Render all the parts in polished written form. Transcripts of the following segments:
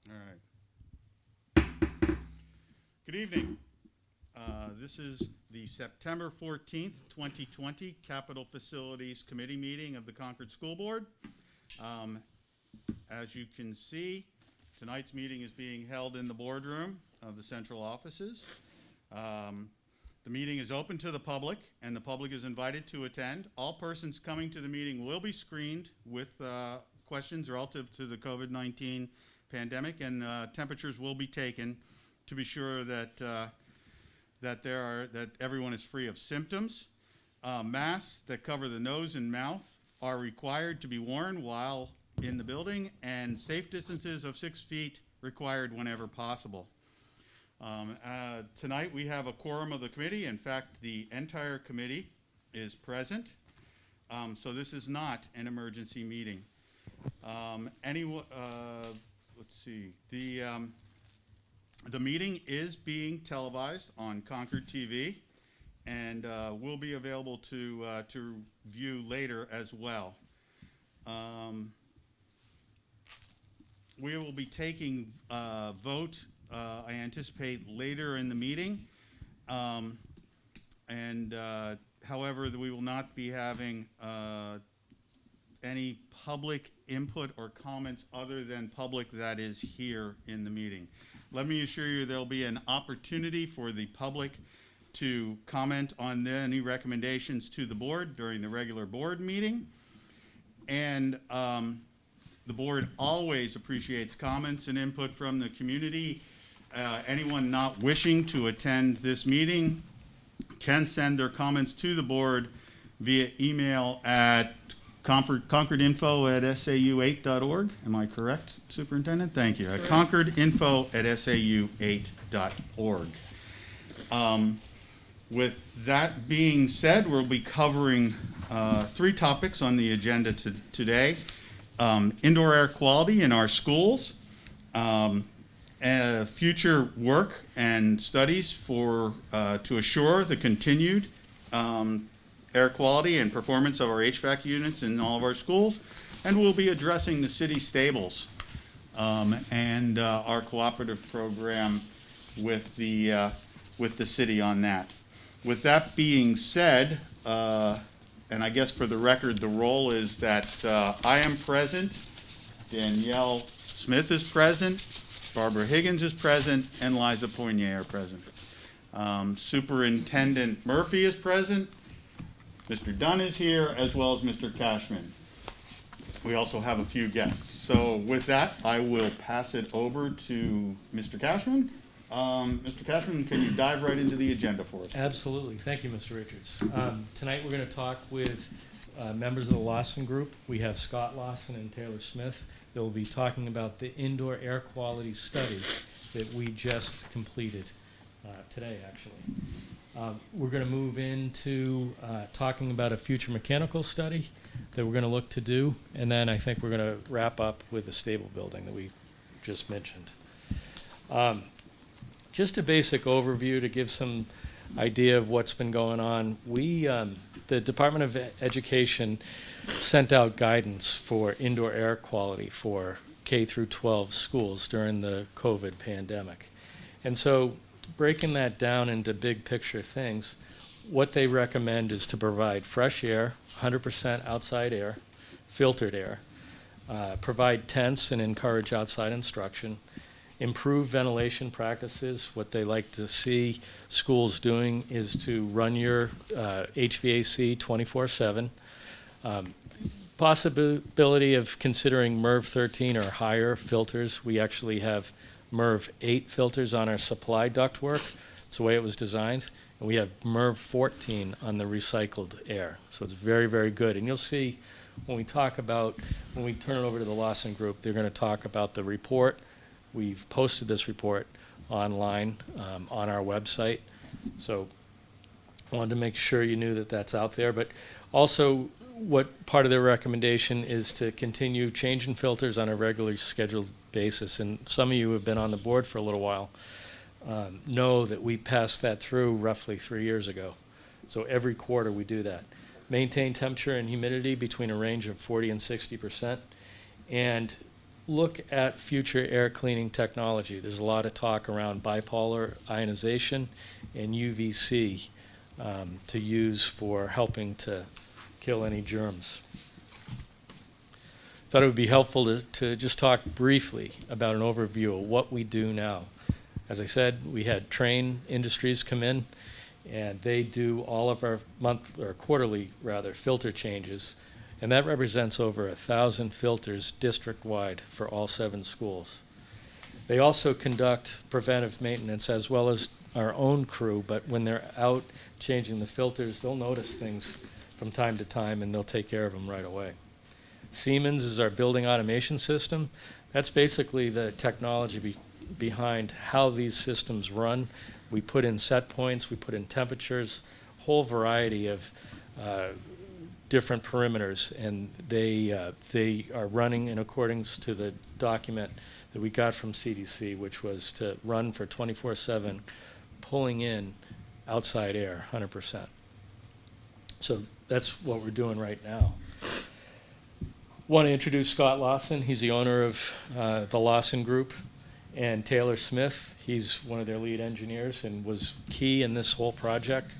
All right. Good evening. This is the September 14th, 2020 Capital Facilities Committee meeting of the Concord School Board. As you can see, tonight's meeting is being held in the boardroom of the central offices. The meeting is open to the public, and the public is invited to attend. All persons coming to the meeting will be screened with questions relative to the COVID-19 pandemic, and temperatures will be taken to be sure that that everyone is free of symptoms. Masks that cover the nose and mouth are required to be worn while in the building, and safe distances of 6 feet required whenever possible. Tonight we have a quorum of the committee. In fact, the entire committee is present, so this is not an emergency meeting. Let's see. The meeting is being televised on Concord TV and will be available to view later as well. We will be taking vote, I anticipate, later in the meeting. However, we will not be having any public input or comments other than public that is here in the meeting. Let me assure you there'll be an opportunity for the public to comment on any recommendations to the board during the regular board meeting. And the board always appreciates comments and input from the community. Anyone not wishing to attend this meeting can send their comments to the board via email at concordinfo@sau8.org. Am I correct, Superintendent? Thank you. At concordinfo@sau8.org. With that being said, we'll be covering 3 topics on the agenda today. Indoor air quality in our schools, future work and studies to assure the continued air quality and performance of our HVAC units in all of our schools, and we'll be addressing the city stables and our cooperative program with the city on that. With that being said, and I guess for the record, the role is that I am present, Danielle Smith is present, Barbara Higgins is present, and Liza Poignet are present. Superintendent Murphy is present, Mr. Dunn is here, as well as Mr. Cashman. We also have a few guests. So with that, I will pass it over to Mr. Cashman. Mr. Cashman, can you dive right into the agenda for us? Absolutely. Thank you, Mr. Richards. Tonight we're going to talk with members of the Lawson Group. We have Scott Lawson and Taylor Smith. They will be talking about the indoor air quality study that we just completed today, actually. We're going to move into talking about a future mechanical study that we're going to look to do, and then I think we're going to wrap up with the stable building that we just mentioned. Just a basic overview to give some idea of what's been going on. The Department of Education sent out guidance for indoor air quality for K through 12 schools during the COVID pandemic. And so breaking that down into big picture things, what they recommend is to provide fresh air, 100% outside air, filtered air, provide tents and encourage outside instruction, improve ventilation practices. What they like to see schools doing is to run your HVAC 24/7. Possibility of considering MERV 13 or higher filters. We actually have MERV 8 filters on our supply ductwork. It's the way it was designed. And we have MERV 14 on the recycled air. So it's very, very good. And you'll see when we turn it over to the Lawson Group, they're going to talk about the report. We've posted this report online on our website. So I wanted to make sure you knew that that's out there. But also, what part of their recommendation is to continue changing filters on a regularly scheduled basis. And some of you who have been on the board for a little while know that we passed that through roughly 3 years ago. So every quarter we do that. Maintain temperature and humidity between a range of 40 and 60%. And look at future air cleaning technology. There's a lot of talk around bipolar ionization and UVC to use for helping to kill any germs. Thought it would be helpful to just talk briefly about an overview of what we do now. As I said, we had Train Industries come in, and they do all of our quarterly filter changes, and that represents over 1,000 filters district-wide for all 7 schools. They also conduct preventive maintenance as well as our own crew, but when they're out changing the filters, they'll notice things from time to time, and they'll take care of them right away. Siemens is our building automation system. That's basically the technology behind how these systems run. We put in set points, we put in temperatures, whole variety of different perimeters, and they are running in accordance to the document that we got from CDC, which was to run for 24/7, pulling in outside air 100%. So that's what we're doing right now. Want to introduce Scott Lawson. He's the owner of the Lawson Group, and Taylor Smith. He's one of their lead engineers and was key in this whole project.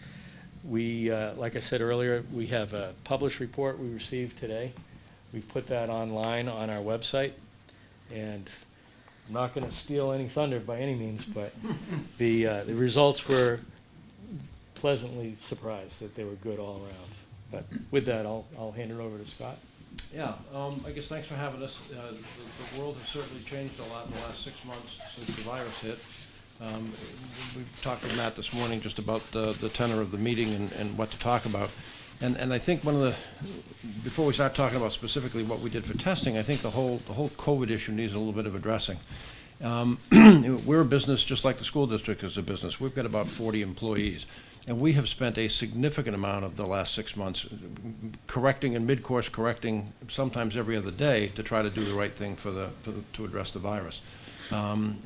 We, like I said earlier, we have a published report we received today. We've put that online on our website, and I'm not going to steal any thunder by any means, but the results were pleasantly surprised that they were good all around. But with that, I'll hand it over to Scott. Yeah, I guess thanks for having us. The world has certainly changed a lot in the last 6 months since the virus hit. We've talked with Matt this morning just about the tenor of the meeting and what to talk about. And I think before we start talking about specifically what we did for testing, I think the whole COVID issue needs a little bit of addressing. We're a business just like the school district is a business. We've got about 40 employees. And we have spent a significant amount of the last 6 months correcting and mid-course correcting sometimes every other day to try to do the right thing to address the virus.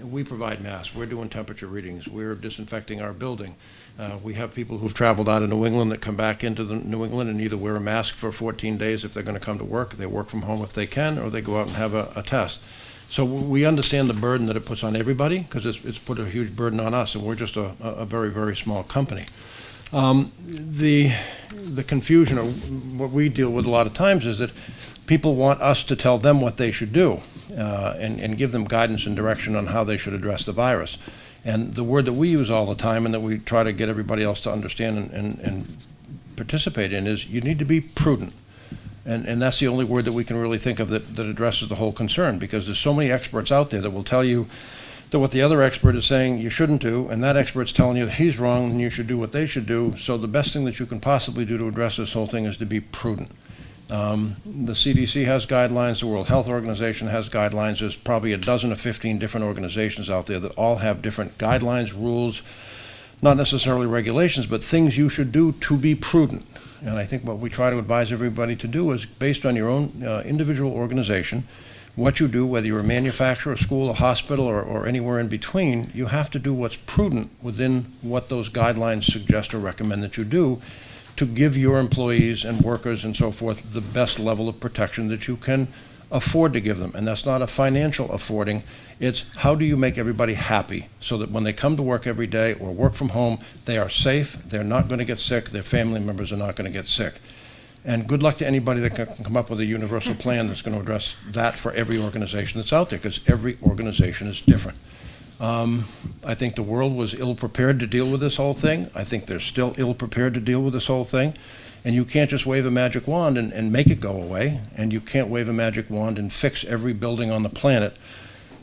We provide masks. We're doing temperature readings. We're disinfecting our building. We have people who've traveled out of New England that come back into New England and either wear a mask for 14 days if they're going to come to work, they work from home if they can, or they go out and have a test. So we understand the burden that it puts on everybody because it's put a huge burden on us, and we're just a very, very small company. The confusion, or what we deal with a lot of times, is that people want us to tell them what they should do and give them guidance and direction on how they should address the virus. And the word that we use all the time and that we try to get everybody else to understand and participate in is you need to be prudent. And that's the only word that we can really think of that addresses the whole concern, because there's so many experts out there that will tell you that what the other expert is saying you shouldn't do, and that expert's telling you that he's wrong and you should do what they should do. So the best thing that you can possibly do to address this whole thing is to be prudent. The CDC has guidelines, the World Health Organization has guidelines. There's probably a dozen or 15 different organizations out there that all have different guidelines, rules, not necessarily regulations, but things you should do to be prudent. And I think what we try to advise everybody to do is, based on your own individual organization, what you do, whether you're a manufacturer, a school, a hospital, or anywhere in between, you have to do what's prudent within what those guidelines suggest or recommend that you do to give your employees and workers and so forth the best level of protection that you can afford to give them. And that's not a financial affording. It's how do you make everybody happy so that when they come to work every day or work from home, they are safe, they're not going to get sick, their family members are not going to get sick. And good luck to anybody that can come up with a universal plan that's going to address that for every organization that's out there, because every organization is different. I think the world was ill-prepared to deal with this whole thing. I think they're still ill-prepared to deal with this whole thing. And you can't just wave a magic wand and make it go away. And you can't wave a magic wand and fix every building on the planet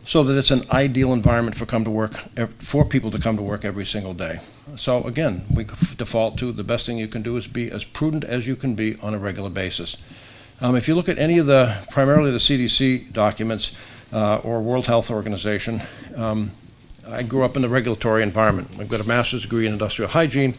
so that it's an ideal environment for people to come to work every single day. So again, we default to the best thing you can do is be as prudent as you can be on a regular basis. If you look at any of primarily the CDC documents or World Health Organization, I grew up in the regulatory environment. I've got a master's degree in industrial hygiene.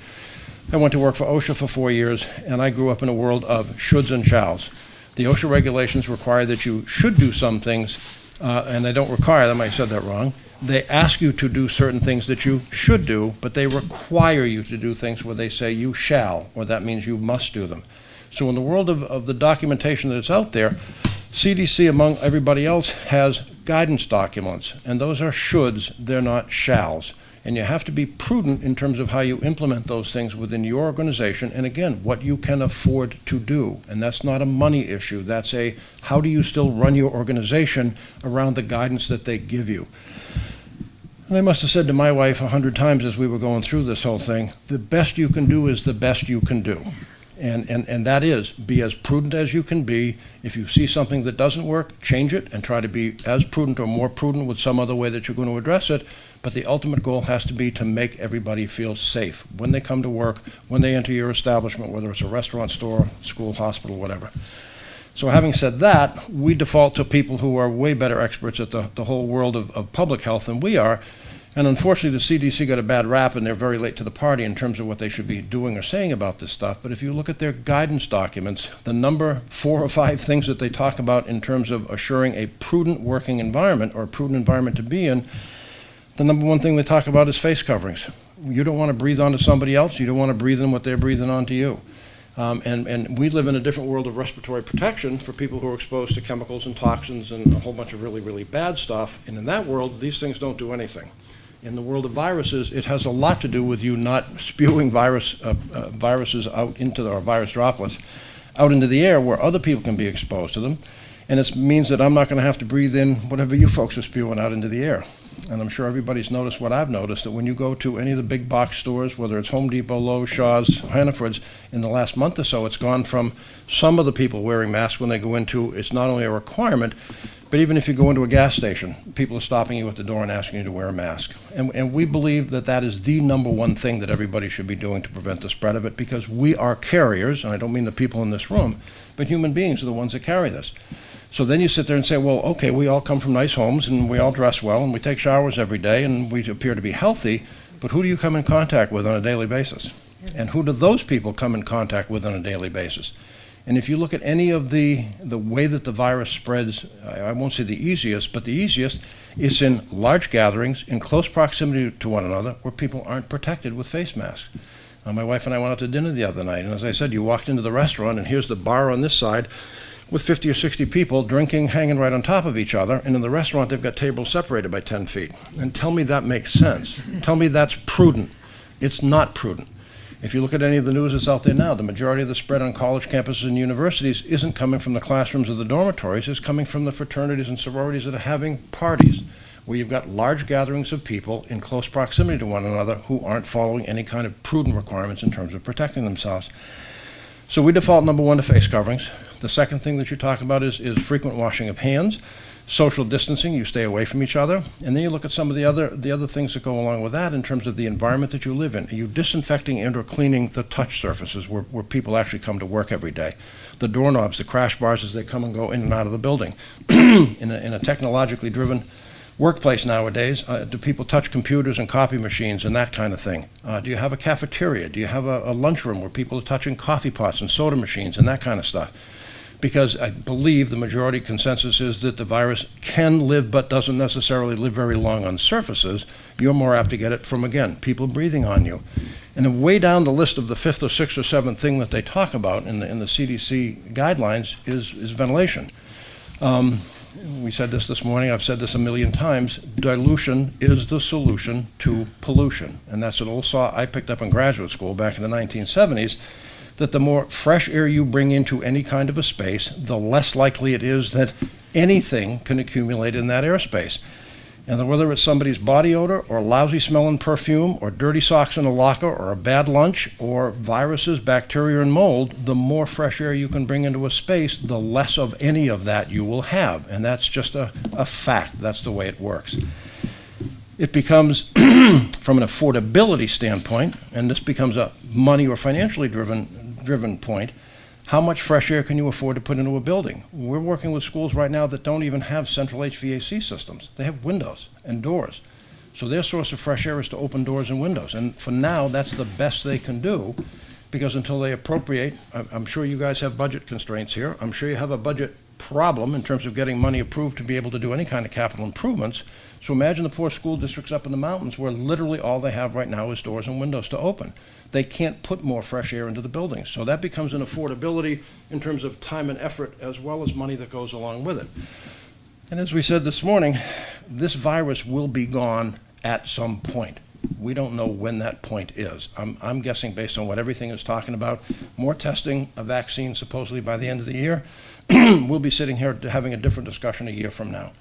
I went to work for OSHA for 4 years, and I grew up in a world of shoulds and shalls. The OSHA regulations require that you should do some things, and they don't require them. I said that wrong. They ask you to do certain things that you should do, but they require you to do things where they say you shall, or that means you must do them. So in the world of the documentation that's out there, CDC, among everybody else, has guidance documents, and those are shoulds, they're not shalls. And you have to be prudent in terms of how you implement those things within your organization, and again, what you can afford to do. And that's not a money issue, that's a, how do you still run your organization around the guidance that they give you? And I must have said to my wife 100 times as we were going through this whole thing, the best you can do is the best you can do. And that is, be as prudent as you can be. If you see something that doesn't work, change it and try to be as prudent or more prudent with some other way that you're going to address it. But the ultimate goal has to be to make everybody feel safe when they come to work, when they enter your establishment, whether it's a restaurant, store, school, hospital, whatever. So having said that, we default to people who are way better experts at the whole world of public health than we are. And unfortunately, the CDC got a bad rap, and they're very late to the party in terms of what they should be doing or saying about this stuff. But if you look at their guidance documents, the number 4 or 5 things that they talk about in terms of assuring a prudent working environment or a prudent environment to be in, the number 1 thing they talk about is face coverings. You don't want to breathe onto somebody else. You don't want to breathe in what they're breathing onto you. And we live in a different world of respiratory protection for people who are exposed to chemicals and toxins and a whole bunch of really, really bad stuff. And in that world, these things don't do anything. In the world of viruses, it has a lot to do with you not spewing viruses out into or virus droplets out into the air where other people can be exposed to them. And it means that I'm not going to have to breathe in whatever you folks are spewing out into the air. And I'm sure everybody's noticed what I've noticed, that when you go to any of the big box stores, whether it's Home Depot, Lowe's, Shaw's, Hannaford's, in the last month or so, it's gone from some of the people wearing masks when they go into, it's not only a requirement, but even if you go into a gas station, people are stopping you at the door and asking you to wear a mask. And we believe that that is the number 1 thing that everybody should be doing to prevent the spread of it, because we are carriers, and I don't mean the people in this room, but human beings are the ones that carry this. So then you sit there and say, well, okay, we all come from nice homes, and we all dress well, and we take showers every day, and we appear to be healthy, but who do you come in contact with on a daily basis? And who do those people come in contact with on a daily basis? And if you look at any of the way that the virus spreads, I won't say the easiest, but the easiest is in large gatherings, in close proximity to one another, where people aren't protected with face masks. My wife and I went out to dinner the other night, and as I said, you walked into the restaurant, and here's the bar on this side with 50 or 60 people drinking, hanging right on top of each other, and in the restaurant they've got tables separated by 10 feet. And tell me that makes sense. Tell me that's prudent. It's not prudent. If you look at any of the news that's out there now, the majority of the spread on college campuses and universities isn't coming from the classrooms or the dormitories, it's coming from the fraternities and sororities that are having parties, where you've got large gatherings of people in close proximity to one another who aren't following any kind of prudent requirements in terms of protecting themselves. So we default, number 1, to face coverings. The second thing that you talk about is frequent washing of hands, social distancing, you stay away from each other, and then you look at some of the other things that go along with that in terms of the environment that you live in. Are you disinfecting and or cleaning the touch surfaces where people actually come to work every day? The doorknobs, the crash bars as they come and go in and out of the building. In a technologically driven workplace nowadays, do people touch computers and copy machines and that kind of thing? Do you have a cafeteria? Do you have a lunchroom where people are touching coffee pots and soda machines and that kind of stuff? Because I believe the majority consensus is that the virus can live but doesn't necessarily live very long on surfaces. You're more apt to get it from, again, people breathing on you. And then way down the list of the 5th or 6th or 7th thing that they talk about in the CDC guidelines is ventilation. We said this morning, I've said this a million times, dilution is the solution to pollution. And that's an old saw I picked up in graduate school back in the 1970s, that the more fresh air you bring into any kind of a space, the less likely it is that anything can accumulate in that airspace. And whether it's somebody's body odor or lousy smelling perfume or dirty socks in a locker or a bad lunch or viruses, bacteria, and mold, the more fresh air you can bring into a space, the less of any of that you will have. And that's just a fact. That's the way it works. It becomes, from an affordability standpoint, and this becomes a money or financially driven point, how much fresh air can you afford to put into a building? We're working with schools right now that don't even have central HVAC systems. They have windows and doors. So their source of fresh air is to open doors and windows. And for now, that's the best they can do, because until they appropriate, I'm sure you guys have budget constraints here. I'm sure you have a budget problem in terms of getting money approved to be able to do any kind of capital improvements. So imagine the poor school districts up in the mountains where literally all they have right now is doors and windows to open. They can't put more fresh air into the buildings. So that becomes an affordability in terms of time and effort as well as money that goes along with it. And as we said this morning, this virus will be gone at some point. We don't know when that point is. I'm guessing based on what everything is talking about, more testing, a vaccine supposedly by the end of the year. We'll be sitting here having a different discussion a year from now.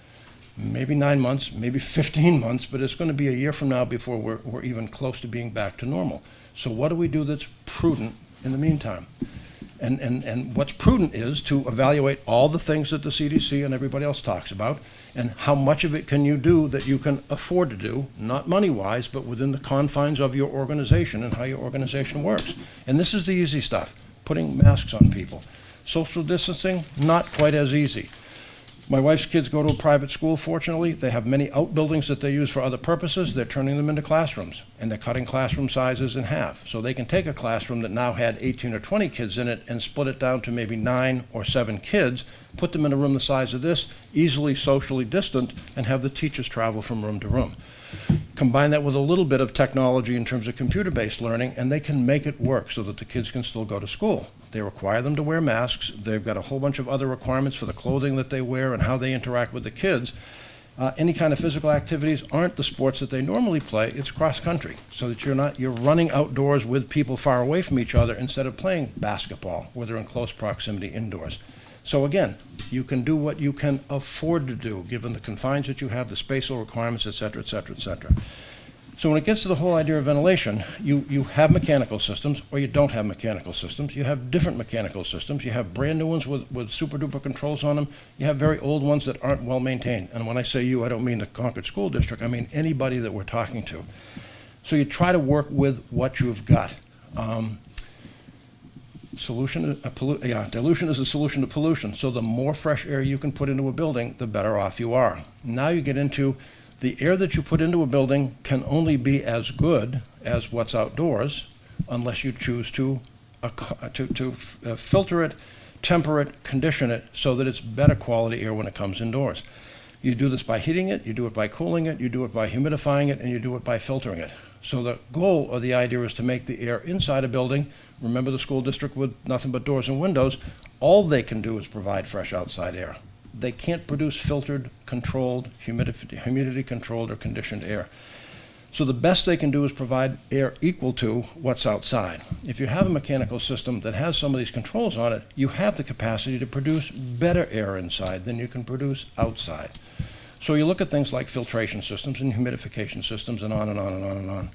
Maybe 9 months, maybe 15 months, but it's going to be a year from now before we're even close to being back to normal. So what do we do that's prudent in the meantime? And what's prudent is to evaluate all the things that the CDC and everybody else talks about, and how much of it can you do that you can afford to do, not money-wise, but within the confines of your organization and how your organization works. And this is the easy stuff, putting masks on people. Social distancing, not quite as easy. My wife's kids go to a private school, fortunately. They have many outbuildings that they use for other purposes. They're turning them into classrooms, and they're cutting classroom sizes in half. So they can take a classroom that now had 18 or 20 kids in it and split it down to maybe 9 or 7 kids, put them in a room the size of this, easily socially distant, and have the teachers travel from room to room. Combine that with a little bit of technology in terms of computer-based learning, and they can make it work so that the kids can still go to school. They require them to wear masks. They've got a whole bunch of other requirements for the clothing that they wear and how they interact with the kids. Any kind of physical activities aren't the sports that they normally play. It's cross-country, so that you're running outdoors with people far away from each other instead of playing basketball where they're in close proximity indoors. So again, you can do what you can afford to do, given the confines that you have, the spatial requirements, et cetera, et cetera, et cetera. So when it gets to the whole idea of ventilation, you have mechanical systems or you don't have mechanical systems. You have different mechanical systems. You have brand new ones with super duper controls on them. You have very old ones that aren't well maintained. And when I say you, I don't mean the Concord School District. I mean anybody that we're talking to. So you try to work with what you've got. Dilution is a solution to pollution. So the more fresh air you can put into a building, the better off you are. Now you get into the air that you put into a building can only be as good as what's outdoors unless you choose to filter it, temper it, condition it so that it's better quality air when it comes indoors. You do this by heating it, you do it by cooling it, you do it by humidifying it, and you do it by filtering it. So the goal or the idea is to make the air inside a building. Remember the school district with nothing but doors and windows, all they can do is provide fresh outside air. They can't produce filtered, controlled, humidity controlled or conditioned air. So the best they can do is provide air equal to what's outside. If you have a mechanical system that has some of these controls on it, you have the capacity to produce better air inside than you can produce outside. So you look at things like filtration systems and humidification systems and on and on and on and on.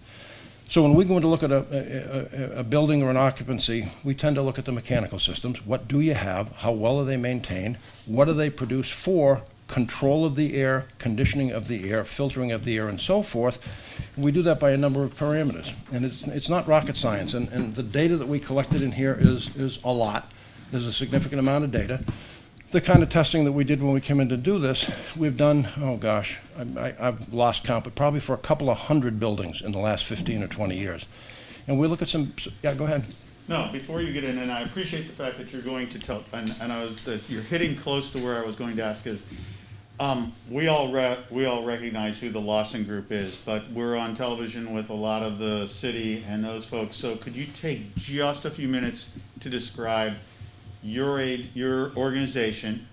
So when we go in to look at a building or an occupancy, we tend to look at the mechanical systems. What do you have? How well are they maintained? What do they produce for control of the air, conditioning of the air, filtering of the air, and so forth? We do that by a number of parameters. And it's not rocket science. And the data that we collected in here is a lot. There's a significant amount of data. The kind of testing that we did when we came in to do this, we've done, oh gosh, I've lost count, but probably for a couple of hundred buildings in the last 15 or 20 years. And we look at some, yeah, go ahead. No, before you get in, and I appreciate the fact that you're going to tell, and that you're hitting close to where I was going to ask is, we all recognize who the Lawson Group is, but we're on television with a lot of the city and those folks. So could you take just a few minutes to describe your organization,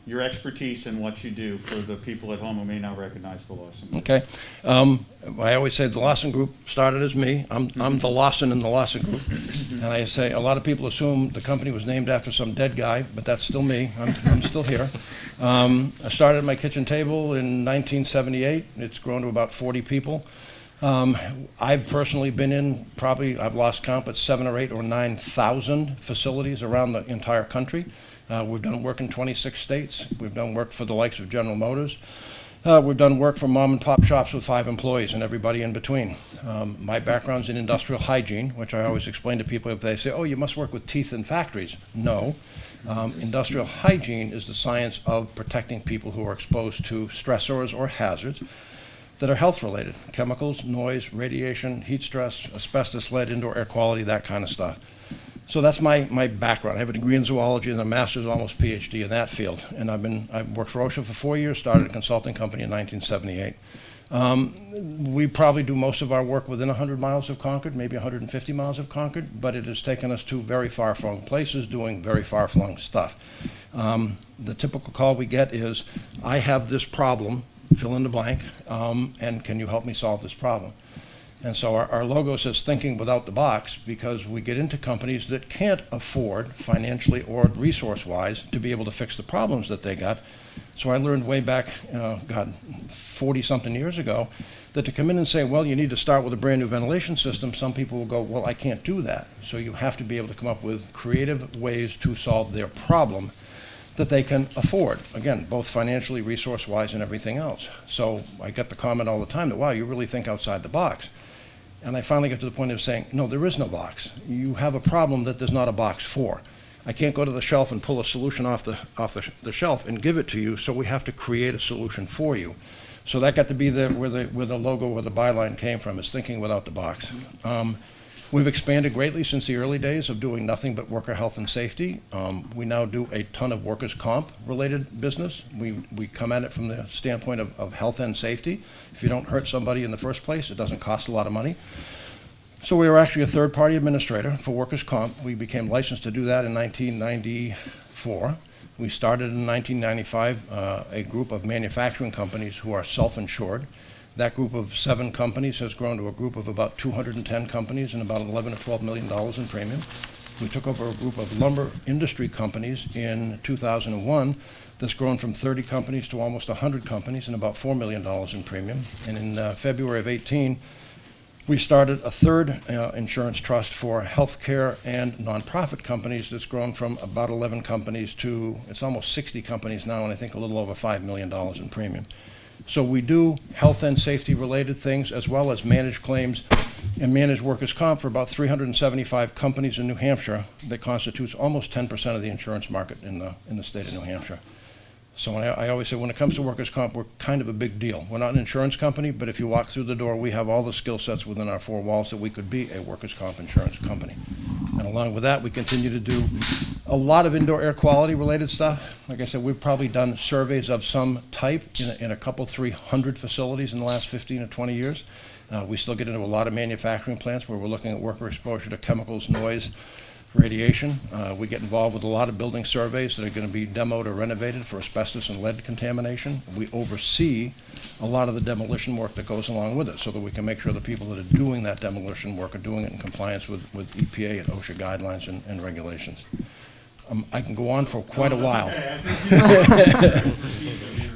your expertise, and what you do for the people at home who may not recognize the Lawson Group? Okay. I always say the Lawson Group started as me. I'm the Lawson in the Lawson Group. And I say a lot of people assume the company was named after some dead guy, but that's still me. I'm still here. I started at my kitchen table in 1978. It's grown to about 40 people. I've personally been in probably, I've lost count, but 7,000 or 8,000 or 9,000 facilities around the entire country. We've done work in 26 states. We've done work for the likes of General Motors. We've done work for mom and pop shops with 5 employees and everybody in between. My background's in industrial hygiene, which I always explain to people if they say, oh, you must work with teeth in factories. No. Industrial hygiene is the science of protecting people who are exposed to stressors or hazards that are health-related: chemicals, noise, radiation, heat stress, asbestos, lead, indoor air quality, that kind of stuff. So that's my background. I have a degree in zoology and a master's, almost PhD in that field. And I've worked for OSHA for 4 years, started a consulting company in 1978. We probably do most of our work within 100 miles of Concord, maybe 150 miles of Concord, but it has taken us to very far-flung places doing very far-flung stuff. The typical call we get is, I have this problem, fill in the blank, and can you help me solve this problem? And so our logo says thinking without the box, because we get into companies that can't afford financially or resource-wise to be able to fix the problems that they got. So I learned way back, 40-something years ago, that to come in and say, well, you need to start with a brand new ventilation system, some people will go, well, I can't do that. So you have to be able to come up with creative ways to solve their problem that they can afford. Again, both financially, resource-wise, and everything else. So I get the comment all the time that, wow, you really think outside the box. And I finally got to the point of saying, no, there is no box. You have a problem that there's not a box for. I can't go to the shelf and pull a solution off the shelf and give it to you, so we have to create a solution for you. So that got to be where the logo or the byline came from, is thinking without the box. We've expanded greatly since the early days of doing nothing but worker health and safety. We now do a ton of workers' comp related business. We come at it from the standpoint of health and safety. If you don't hurt somebody in the first place, it doesn't cost a lot of money. So we were actually a third-party administrator for workers' comp. We became licensed to do that in 1994. We started in 1995 a group of manufacturing companies who are self-insured. That group of 7 companies has grown to a group of about 210 companies and about $11 to $12 million in premium. We took over a group of lumber industry companies in 2001 that's grown from 30 companies to almost 100 companies and about $4 million in premium. And in February of 18, we started a third insurance trust for healthcare and nonprofit companies that's grown from about 11 companies to, it's almost 60 companies now, and I think a little over $5 million in premium. So we do health and safety related things, as well as manage claims and manage workers' comp for about 375 companies in New Hampshire. That constitutes almost 10% of the insurance market in the state of New Hampshire. So I always say, when it comes to workers' comp, we're kind of a big deal. We're not an insurance company, but if you walk through the door, we have all the skill sets within our 4 walls that we could be a workers' comp insurance company. And along with that, we continue to do a lot of indoor air quality related stuff. Like I said, we've probably done surveys of some type in a couple, 300 facilities in the last 15 or 20 years. We still get into a lot of manufacturing plants where we're looking at worker exposure to chemicals, noise, radiation. We get involved with a lot of building surveys that are going to be demoed or renovated for asbestos and lead contamination. We oversee a lot of the demolition work that goes along with it, so that we can make sure the people that are doing that demolition work are doing it in compliance with EPA and OSHA guidelines and regulations. I can go on for quite a while.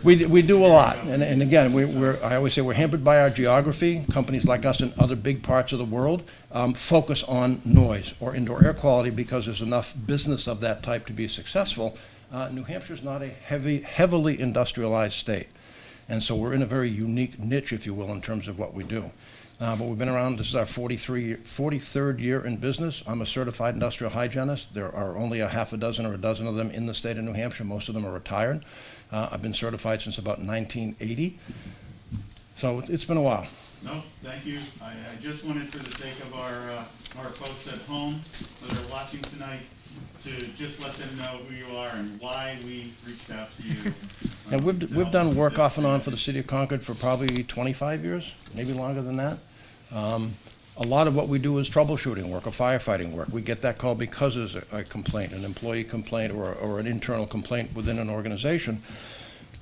We do a lot, and again, I always say we're hampered by our geography. Companies like us in other big parts of the world focus on noise or indoor air quality because there's enough business of that type to be successful. New Hampshire's not a heavily industrialized state, and so we're in a very unique niche, if you will, in terms of what we do. But we've been around, this is our 43rd year in business. I'm a certified industrial hygienist. There are only a half a dozen or a dozen of them in the state of New Hampshire. Most of them are retired. I've been certified since about 1980. So it's been a while. No, thank you. I just wanted, for the sake of our folks at home that are watching tonight, to just let them know who you are and why we reached out to you. And we've done work off and on for the city of Concord for probably 25 years, maybe longer than that. A lot of what we do is troubleshooting work or firefighting work. We get that call because there's a complaint, an employee complaint or an internal complaint within an organization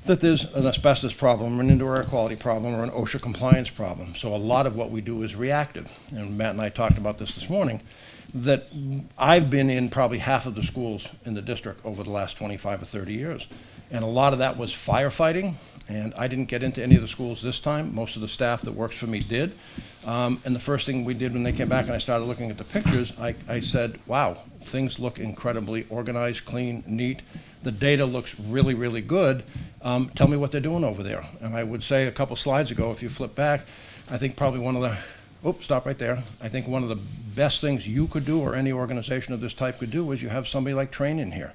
that there's an asbestos problem, or an indoor air quality problem, or an OSHA compliance problem. So a lot of what we do is reactive. And Matt and I talked about this morning, that I've been in probably half of the schools in the district over the last 25 or 30 years. And a lot of that was firefighting, and I didn't get into any of the schools this time. Most of the staff that works for me did. And the first thing we did when they came back and I started looking at the pictures, I said, wow, things look incredibly organized, clean, neat. The data looks really, really good. Tell me what they're doing over there. And I would say a couple slides ago, if you flip back, I think probably one of the, stop right there. I think one of the best things you could do, or any organization of this type could do, is you have somebody like Train in here.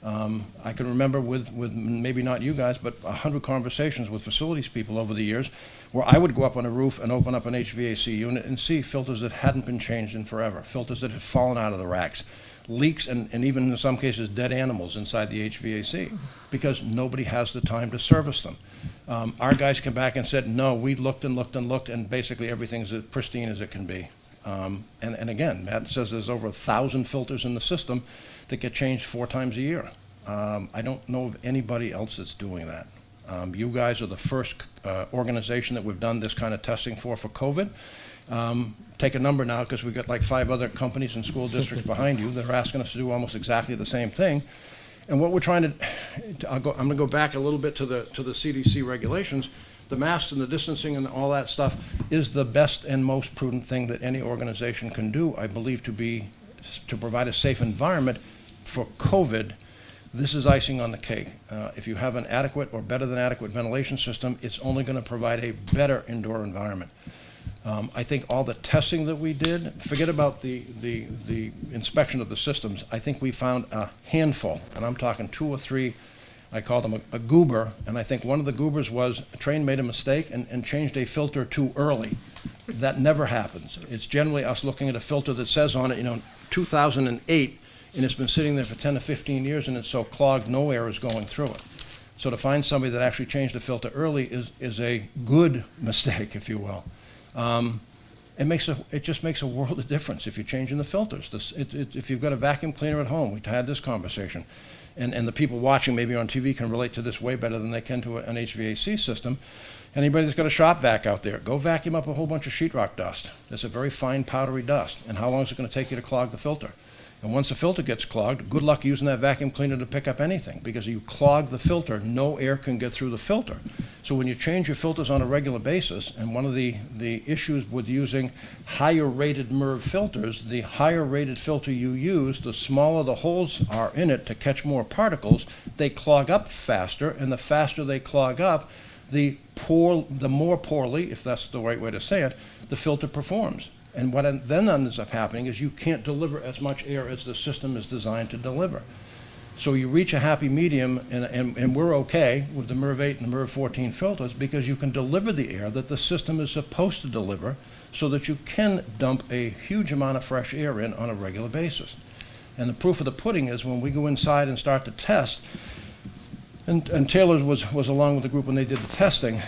I can remember with maybe not you guys, but 100 conversations with facilities people over the years, where I would go up on a roof and open up an HVAC unit and see filters that hadn't been changed in forever, filters that had fallen out of the racks, leaks and even in some cases dead animals inside the HVAC because nobody has the time to service them. Our guys came back and said, no, we looked and looked and looked, and basically everything's as pristine as it can be. And again, Matt says there's over 1,000 filters in the system that get changed 4 times a year. I don't know of anybody else that's doing that. You guys are the first organization that we've done this kind of testing for COVID. Take a number now, because we've got like 5 other companies and school districts behind you that are asking us to do almost exactly the same thing. And what we're trying to, I'm going to go back a little bit to the CDC regulations. The masks and the distancing and all that stuff is the best and most prudent thing that any organization can do, I believe, to provide a safe environment for COVID. This is icing on the cake. If you have an adequate or better than adequate ventilation system, it's only going to provide a better indoor environment. I think all the testing that we did, forget about the inspection of the systems, I think we found a handful, and I'm talking 2 or 3, I call them a goober, and I think one of the goobers was Trane made a mistake and changed a filter too early. That never happens. It's generally us looking at a filter that says on it, 2008, and it's been sitting there for 10 to 15 years and it's so clogged no air is going through it. So to find somebody that actually changed the filter early is a good mistake, if you will. It just makes a world of difference if you're changing the filters. If you've got a vacuum cleaner at home, we had this conversation, and the people watching maybe on TV can relate to this way better than they can to an HVAC system. Anybody that's got a shop vac out there, go vacuum up a whole bunch of sheetrock dust. It's a very fine powdery dust. And how long is it going to take you to clog the filter? And once the filter gets clogged, good luck using that vacuum cleaner to pick up anything, because you clog the filter, no air can get through the filter. So when you change your filters on a regular basis, and one of the issues with using higher rated MERV filters, the higher rated filter you use, the smaller the holes are in it to catch more particles, they clog up faster, and the faster they clog up, the more poorly, if that's the right way to say it, the filter performs. And what then ends up happening is you can't deliver as much air as the system is designed to deliver. So you reach a happy medium, and we're okay with the MERV 8 and the MERV 14 filters because you can deliver the air that the system is supposed to deliver so that you can dump a huge amount of fresh air in on a regular basis. And the proof of the pudding is when we go inside and start to test, and Taylor was along with the group when they did the testing,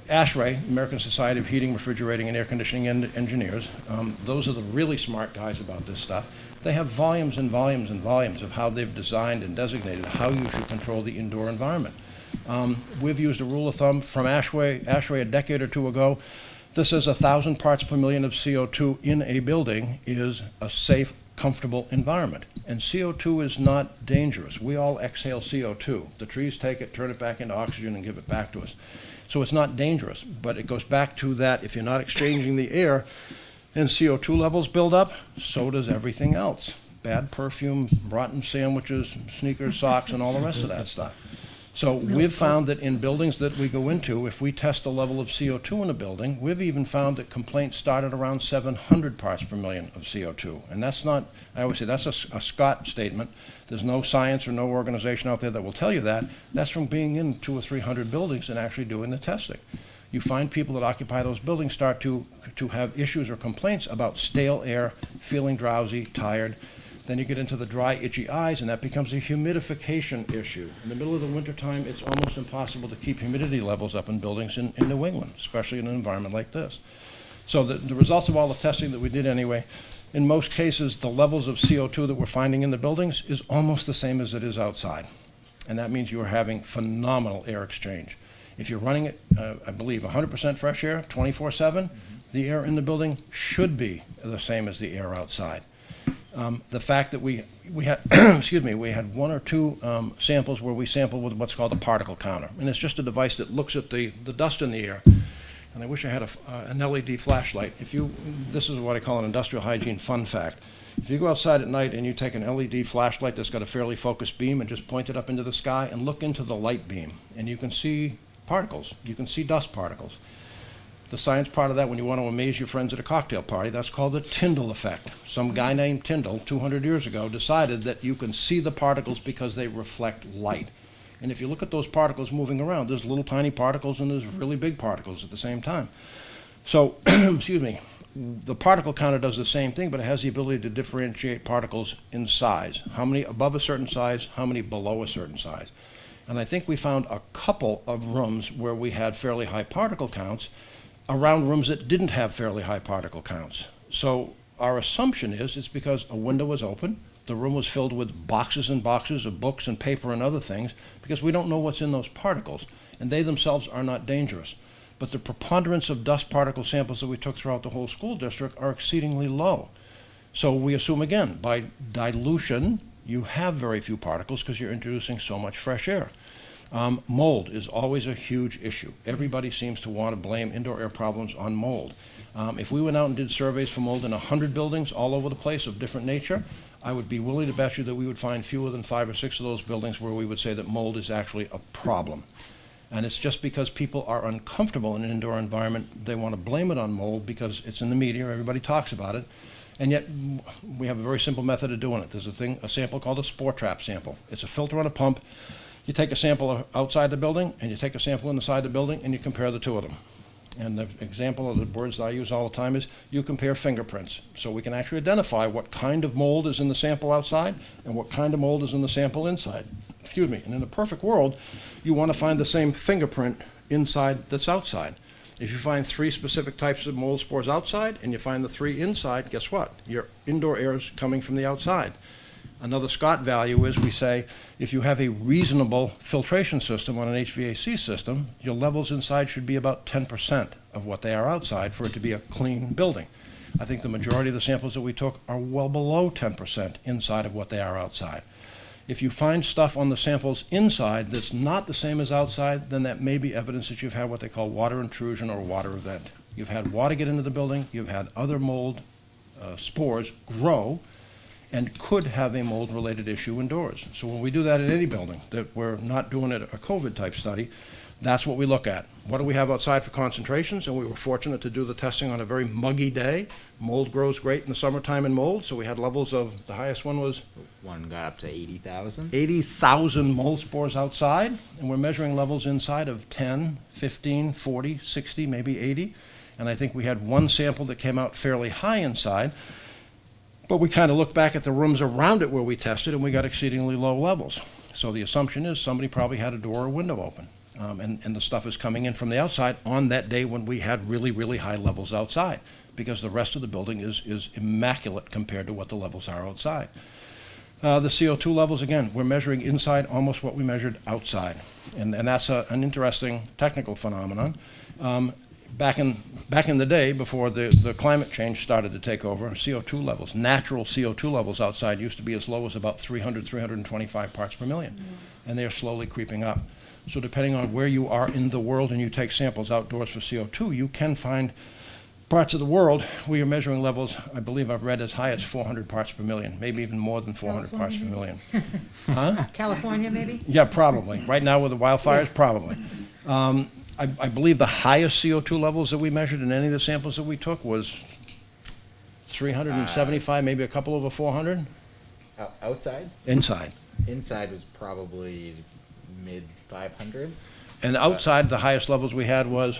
ASHRAE, American Society of Heating, Refrigerating, and Air Conditioning Engineers, those are the really smart guys about this stuff. They have volumes and volumes and volumes of how they've designed and designated how you should control the indoor environment. We've used a rule of thumb from ASHRAE a decade or 2 ago. This says 1,000 parts per million of CO2 in a building is a safe, comfortable environment. And CO2 is not dangerous. We all exhale CO2. The trees take it, turn it back into oxygen, and give it back to us. So it's not dangerous, but it goes back to that if you're not exchanging the air and CO2 levels build up, so does everything else. Bad perfume, rotten sandwiches, sneakers, socks, and all the rest of that stuff. So we've found that in buildings that we go into, if we test the level of CO2 in a building, we've even found that complaints start at around 700 parts per million of CO2. And that's not, I always say, that's a Scott statement. There's no science or no organization out there that will tell you that. That's from being in 200 or 300 buildings and actually doing the testing. You find people that occupy those buildings start to have issues or complaints about stale air, feeling drowsy, tired. Then you get into the dry, itchy eyes, and that becomes a humidification issue. In the middle of the wintertime, it's almost impossible to keep humidity levels up in buildings in New England, especially in an environment like this. So the results of all the testing that we did anyway, in most cases, the levels of CO2 that we're finding in the buildings is almost the same as it is outside. And that means you're having phenomenal air exchange. If you're running it, I believe, 100% fresh air, 24/7, the air in the building should be the same as the air outside. The fact that we had, excuse me, we had 1 or 2 samples where we sampled with what's called a particle counter. And it's just a device that looks at the dust in the air. And I wish I had an LED flashlight. This is what I call an industrial hygiene fun fact. If you go outside at night and you take an LED flashlight that's got a fairly focused beam and just point it up into the sky and look into the light beam, and you can see particles. You can see dust particles. The science part of that, when you want to amaze your friends at a cocktail party, that's called the Tyndall Effect. Some guy named Tyndall, 200 years ago, decided that you can see the particles because they reflect light. And if you look at those particles moving around, there's little tiny particles and there's really big particles at the same time. So, excuse me, the particle counter does the same thing, but it has the ability to differentiate particles in size. How many above a certain size, how many below a certain size. And I think we found a couple of rooms where we had fairly high particle counts around rooms that didn't have fairly high particle counts. So our assumption is it's because a window was open, the room was filled with boxes and boxes of books and paper and other things, because we don't know what's in those particles, and they themselves are not dangerous. But the preponderance of dust particle samples that we took throughout the whole school district are exceedingly low. So we assume, again, by dilution, you have very few particles because you're introducing so much fresh air. Mold is always a huge issue. Everybody seems to want to blame indoor air problems on mold. If we went out and did surveys for mold in 100 buildings all over the place of different nature, I would be willing to bet you that we would find fewer than 5 or 6 of those buildings where we would say that mold is actually a problem. And it's just because people are uncomfortable in an indoor environment, they want to blame it on mold because it's in the media, everybody talks about it. And yet, we have a very simple method of doing it. There's a sample called a spore trap sample. It's a filter on a pump. You take a sample outside the building, and you take a sample inside the building, and you compare the two of them. And the example of the words that I use all the time is you compare fingerprints. So we can actually identify what kind of mold is in the sample outside and what kind of mold is in the sample inside. Excuse me. And in a perfect world, you want to find the same fingerprint inside that's outside. If you find 3 specific types of mold spores outside and you find the 3 inside, guess what? Your indoor air is coming from the outside. Another Scott value is we say if you have a reasonable filtration system on an HVAC system, your levels inside should be about 10% of what they are outside for it to be a clean building. I think the majority of the samples that we took are well below 10% inside of what they are outside. If you find stuff on the samples inside that's not the same as outside, then that may be evidence that you've had what they call water intrusion or water event. You've had water get into the building, you've had other mold spores grow, and could have a mold-related issue indoors. So when we do that in any building, that we're not doing it a COVID-type study, that's what we look at. What do we have outside for concentrations? And we were fortunate to do the testing on a very muggy day. Mold grows great in the summertime in mold, so we had levels of, the highest one was? One got up to 80,000. 80,000 mold spores outside, and we're measuring levels inside of 10, 15, 40, 60, maybe 80. And I think we had one sample that came out fairly high inside, but we kind of looked back at the rooms around it where we tested, and we got exceedingly low levels. So the assumption is somebody probably had a door or window open, and the stuff is coming in from the outside on that day when we had really, really high levels outside, because the rest of the building is immaculate compared to what the levels are outside. The CO2 levels, again, we're measuring inside almost what we measured outside, and that's an interesting technical phenomenon. Back in the day, before the climate change started to take over, CO2 levels, natural CO2 levels outside used to be as low as about 300, 325 parts per million. And they're slowly creeping up. So depending on where you are in the world and you take samples outdoors for CO2, you can find parts of the world where you're measuring levels, I believe I've read as high as 400 parts per million, maybe even more than 400 parts per million. Huh? California, maybe? Yeah, probably. Right now with the wildfires, probably. I believe the highest CO2 levels that we measured in any of the samples that we took was 375, maybe a couple over 400. Outside? Inside. Inside was probably mid 500s. And outside, the highest levels we had was?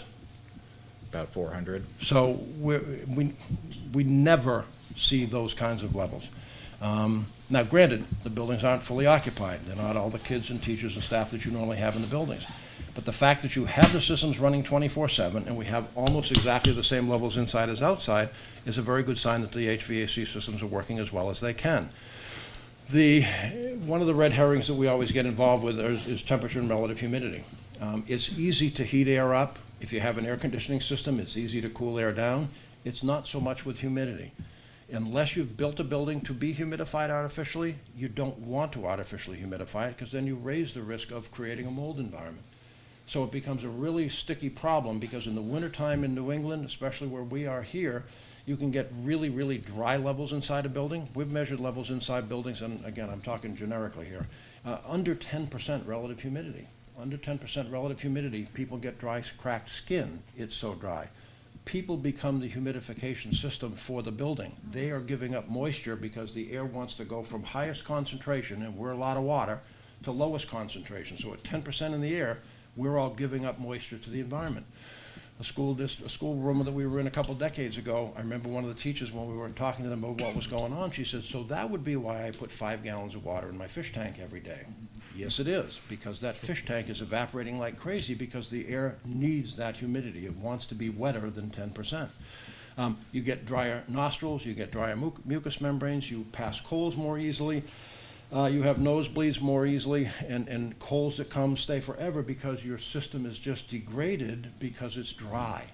About 400. So we never see those kinds of levels. Now, granted, the buildings aren't fully occupied. They're not all the kids and teachers and staff that you normally have in the buildings. But the fact that you have the systems running 24/7 and we have almost exactly the same levels inside as outside is a very good sign that the HVAC systems are working as well as they can. One of the red herrings that we always get involved with is temperature and relative humidity. It's easy to heat air up. If you have an air conditioning system, it's easy to cool air down. It's not so much with humidity. Unless you've built a building to be humidified artificially, you don't want to artificially humidify it because then you raise the risk of creating a mold environment. So it becomes a really sticky problem because in the wintertime in New England, especially where we are here, you can get really, really dry levels inside a building. We've measured levels inside buildings, and again, I'm talking generically here, under 10% relative humidity. Under 10% relative humidity, people get dry, cracked skin. It's so dry. People become the humidification system for the building. They are giving up moisture because the air wants to go from highest concentration, and we're a lot of water, to lowest concentration. So at 10% in the air, we're all giving up moisture to the environment. a school room that we were in a couple decades ago. I remember one of the teachers, when we were talking to them about what was going on, she said, so that would be why I put 5 gallons of water in my fish tank every day. Yes, it is, because that fish tank is evaporating like crazy because the air needs that humidity. It wants to be wetter than 10%. You get drier nostrils, you get drier mucous membranes, you pass colds more easily. You have nosebleeds more easily, and colds that come stay forever because your system is just degraded because it's dry.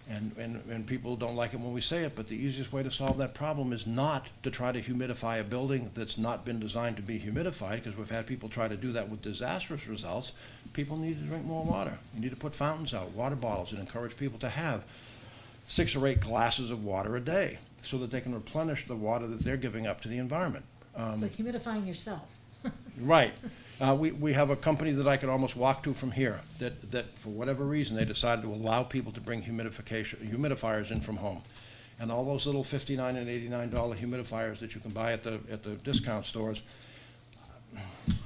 And people don't like it when we say it, but the easiest way to solve that problem is not to try to humidify a building that's not been designed to be humidified, because we've had people try to do that with disastrous results. People need to drink more water. You need to put fountains out, water bottles, and encourage people to have 6 or 8 glasses of water a day so that they can replenish the water that they're giving up to the environment. It's like humidifying yourself. Right. We have a company that I could almost walk to from here that for whatever reason, they decided to allow people to bring humidifiers in from home. And all those little $59 and $89 humidifiers that you can buy at the discount stores,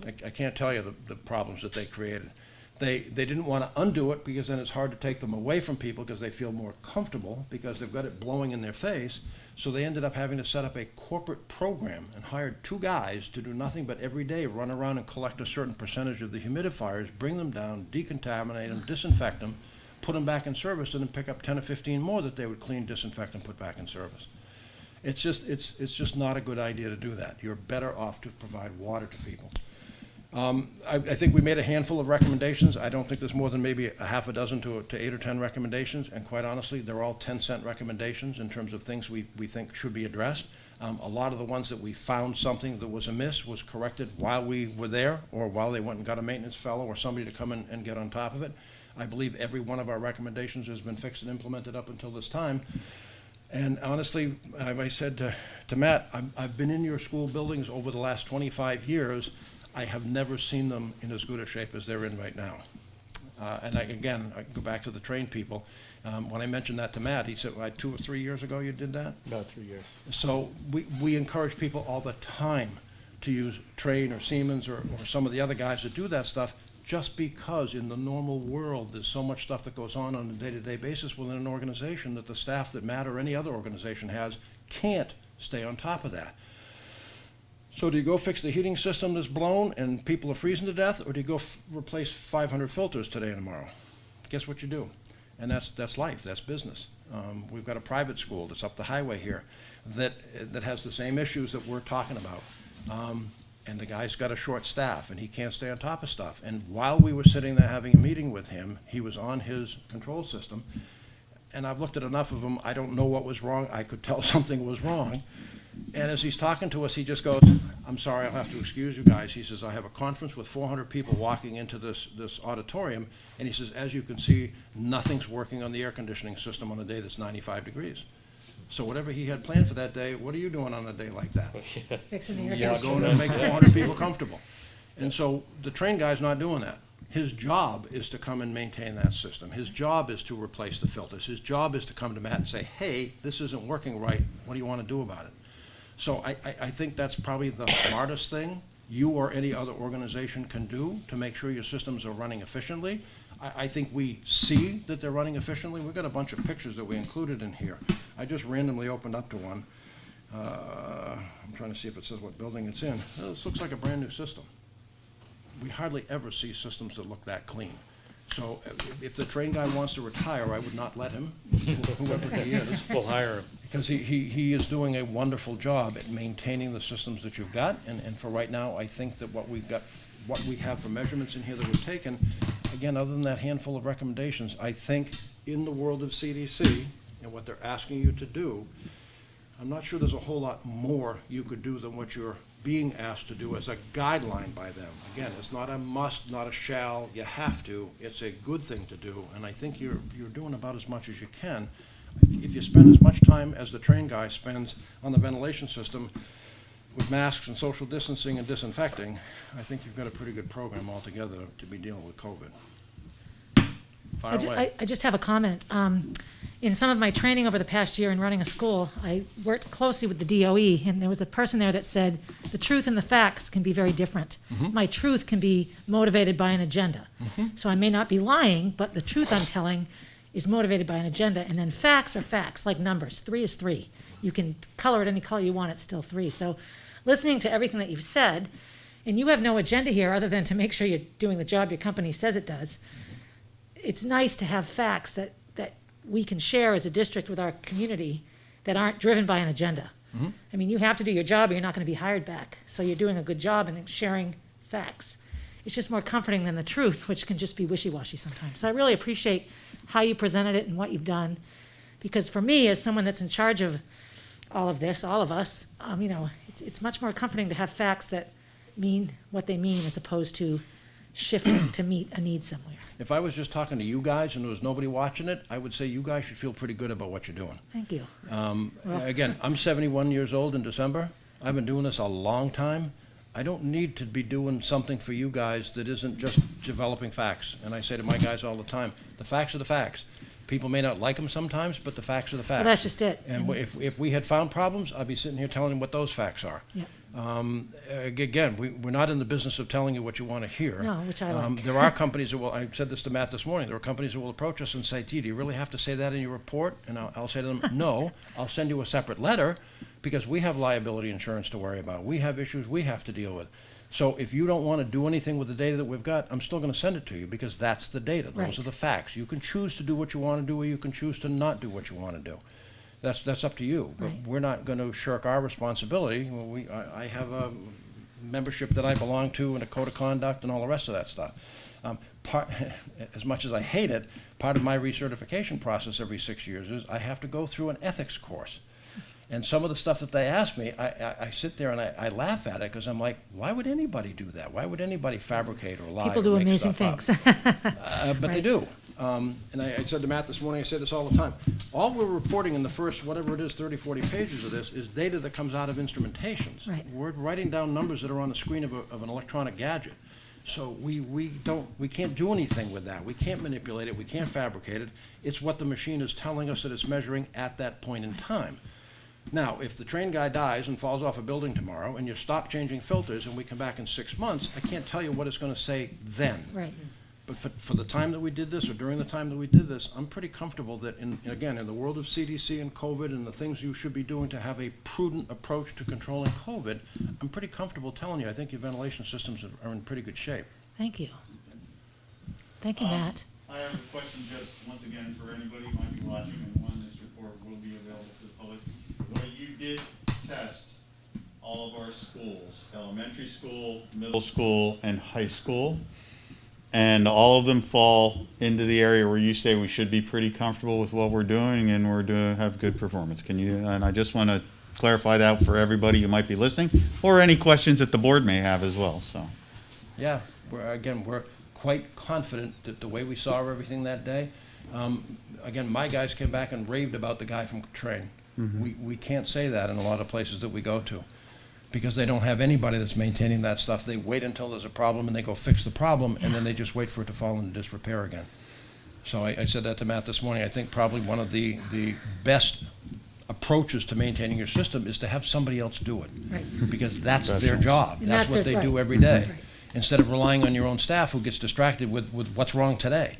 I can't tell you the problems that they created. They didn't want to undo it because then it's hard to take them away from people because they feel more comfortable because they've got it blowing in their face. So they ended up having to set up a corporate program and hired 2 guys to do nothing but every day run around and collect a certain percentage of the humidifiers, bring them down, decontaminate them, disinfect them, put them back in service, and then pick up 10 or 15 more that they would clean, disinfect, and put back in service. It's just not a good idea to do that. You're better off to provide water to people. I think we made a handful of recommendations. I don't think there's more than maybe a half a dozen to 8 or 10 recommendations, and quite honestly, they're all 10-cent recommendations in terms of things we think should be addressed. A lot of the ones that we found something that was amiss was corrected while we were there, or while they went and got a maintenance fellow or somebody to come in and get on top of it. I believe every one of our recommendations has been fixed and implemented up until this time. And honestly, I said to Matt, I've been in your school buildings over the last 25 years. I have never seen them in as good a shape as they're in right now. And I go back to the trained people. When I mentioned that to Matt, he said, well, 2 or 3 years ago you did that? About 3 years. So we encourage people all the time to use Trane or Siemens or some of the other guys that do that stuff, just because in the normal world there's so much stuff that goes on a day-to-day basis within an organization that the staff that Matt or any other organization has can't stay on top of that. So do you go fix the heating system that's blown and people are freezing to death, or do you go replace 500 filters today and tomorrow? Guess what you do? And that's life, that's business. We've got a private school that's up the highway here that has the same issues that we're talking about. And the guy's got a short staff and he can't stay on top of stuff. And while we were sitting there having a meeting with him, he was on his control system. And I've looked at enough of them, I don't know what was wrong. I could tell something was wrong. And as he's talking to us, he just goes, I'm sorry, I'll have to excuse you guys. He says, I have a conference with 400 people walking into this auditorium. And he says, as you can see, nothing's working on the air conditioning system on a day that's 95 degrees. So whatever he had planned for that day, what are you doing on a day like that? Fixing the air You're conditioning. going to make 400 people comfortable. And so the train guy's not doing that. His job is to come and maintain that system. His job is to replace the filters. His job is to come to Matt and say, hey, this isn't working right. What do you want to do about it? So I think that's probably the smartest thing you or any other organization can do to make sure your systems are running efficiently. I think we see that they're running efficiently. We've got a bunch of pictures that we included in here. I just randomly opened up to one. I'm trying to see if it says what building it's in. This looks like a brand new system. We hardly ever see systems that look that clean. So if the train guy wants to retire, I would not let him, whoever he is. We'll hire him. Because he is doing a wonderful job at maintaining the systems that you've got. And for right now, I think that what we have for measurements in here that we've taken, again, other than that handful of recommendations, I think in the world of CDC and what they're asking you to do, I'm not sure there's a whole lot more you could do than what you're being asked to do as a guideline by them. Again, it's not a must, not a shall, you have to. It's a good thing to do, and I think you're doing about as much as you can. If you spend as much time as the train guy spends on the ventilation system with masks and social distancing and disinfecting, I think you've got a pretty good program altogether to be dealing with COVID. Fire away. I just have a comment. In some of my training over the past year in running a school, I worked closely with the DOE, and there was a person there that said, the truth and the facts can be very different. My truth can be motivated by an agenda. So I may not be lying, but the truth I'm telling is motivated by an agenda, and then facts are facts, like numbers. 3 is 3. You can color it any color you want, it's still 3. So listening to everything that you've said, and you have no agenda here other than to make sure you're doing the job your company says it does, it's nice to have facts that we can share as a district with our community that aren't driven by an agenda. I mean, you have to do your job or you're not going to be hired back. So you're doing a good job in sharing facts. It's just more comforting than the truth, which can just be wishy-washy sometimes. So I really appreciate how you presented it and what you've done. Because for me, as someone that's in charge of all of this, all of us, you know, it's much more comforting to have facts that mean what they mean as opposed to shifting to meet a need somewhere. If I was just talking to you guys and there was nobody watching it, I would say you guys should feel pretty good about what you're doing. Thank you. Again, I'm 71 years old in December. I've been doing this a long time. I don't need to be doing something for you guys that isn't just developing facts. And I say to my guys all the time, the facts are the facts. People may not like them sometimes, but the facts are the facts. Well, that's just it. And if we had found problems, I'd be sitting here telling you what those facts are. Yeah. Again, we're not in the business of telling you what you want to hear. No, which I like. There are companies that will, I said this to Matt this morning, there are companies that will approach us and say, gee, do you really have to say that in your report? And I'll say to them, no, I'll send you a separate letter because we have liability insurance to worry about. We have issues we have to deal with. So if you don't want to do anything with the data that we've got, I'm still going to send it to you because that's the data. Those Right. are the facts. You can choose to do what you want to do or you can choose to not do what you want to do. That's up to you. But Right. we're not going to shirk our responsibility. I have a membership that I belong to and a code of conduct and all the rest of that stuff. As much as I hate it, part of my recertification process every 6 years is I have to go through an ethics course. And some of the stuff that they ask me, I sit there and I laugh at it because I'm like, why would anybody do that? Why would anybody fabricate or lie People or do make amazing stuff things. up? But they Right. do. And I said to Matt this morning, I say this all the time. All we're reporting in the first, whatever it is, 30, 40 pages of this is data that comes out of instrumentations. Right. We're writing down numbers that are on the screen of an electronic gadget. So we can't do anything with that. We can't manipulate it. We can't fabricate it. It's what the machine is telling us that it's measuring at that point in time. Now, if the train guy dies and falls off a building tomorrow and you stop changing filters and we come back in 6 months, I can't tell you what it's going to say then. Right. But for the time that we did this, or during the time that we did this, I'm pretty comfortable that, again, in the world of CDC and COVID and the things you should be doing to have a prudent approach to controlling COVID, I'm pretty comfortable telling you, I think your ventilation systems are in pretty good shape. Thank you. Thank you, Matt. I have a question just once again for anybody who might be watching, and one, this report will be available to the public. Well, you did test all of our schools, elementary school, middle school, and high school. And all of them fall into the area where you say we should be pretty comfortable with what we're doing and have good performance. Can you, and I just want to clarify that for everybody who might be listening, or any questions that the board may have as well, so. Yeah, we're quite confident that the way we saw everything that day, again, my guys came back and raved about the guy from Train. We can't say that in a lot of places that we go to because they don't have anybody that's maintaining that stuff. They wait until there's a problem and they go fix the problem and then they just wait for it to fall into disrepair again. So I said that to Matt this morning. I think probably one of the best approaches to maintaining your system is to have somebody else do it. Right. Because that's their Professionals. job. And That's that's what their- they do right. every day. Right. Instead of relying on your own staff who gets distracted with what's wrong today.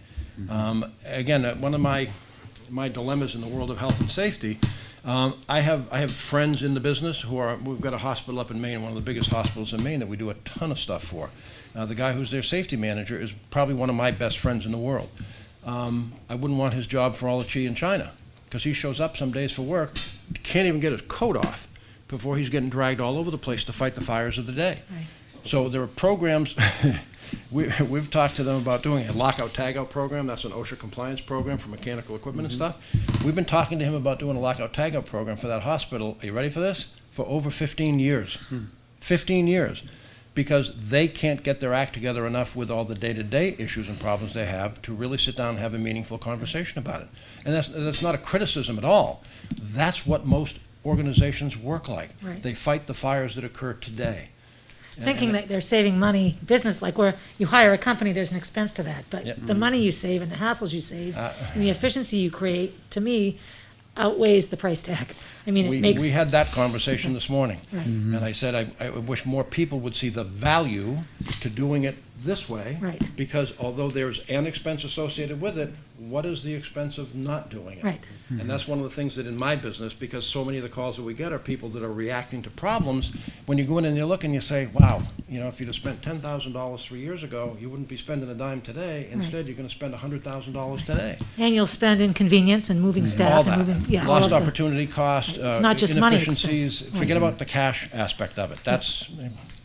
Again, one of my dilemmas in the world of health and safety, I have friends in the business we've got a hospital up in Maine, one of the biggest hospitals in Maine that we do a ton of stuff for. The guy who's their safety manager is probably one of my best friends in the world. I wouldn't want his job for all the chi in China because he shows up some days for work, can't even get his coat off before he's getting dragged all over the place to fight the fires of the day. Right. So there are programs, we've talked to them about doing a lockout tagout program. That's an OSHA compliance program for mechanical equipment and stuff. We've been talking to him about doing a lockout tagout program for that hospital. Are you ready for this? For over 15 years. 15 years. Because they can't get their act together enough with all the day-to-day issues and problems they have to really sit down and have a meaningful conversation about it. And that's not a criticism at all. That's what most organizations work like. Right. They fight the fires that occur today. Thinking that they're saving money, business, like where you hire a company, there's an expense to that. But Yep. the money you save and the hassles you save and the efficiency you create, to me, outweighs the price tag. I mean, it makes. We had that conversation this morning. Right. And I said, I wish more people would see the value to doing it this way. Right. Because although there's an expense associated with it, what is the expense of not doing it? Right. And that's one of the things that in my business, because so many of the calls that we get are people that are reacting to problems, when you go in and you look and you say, wow, if you'd have spent $10,000 3 years ago, you wouldn't be spending a dime today. Instead, you're gonna spend $100,000 today. And you'll spend inconvenience and moving All staff that. and moving, yeah, all Lost of the. opportunity cost, It's not just money inefficiencies. expense. Forget about the cash aspect of it. That's,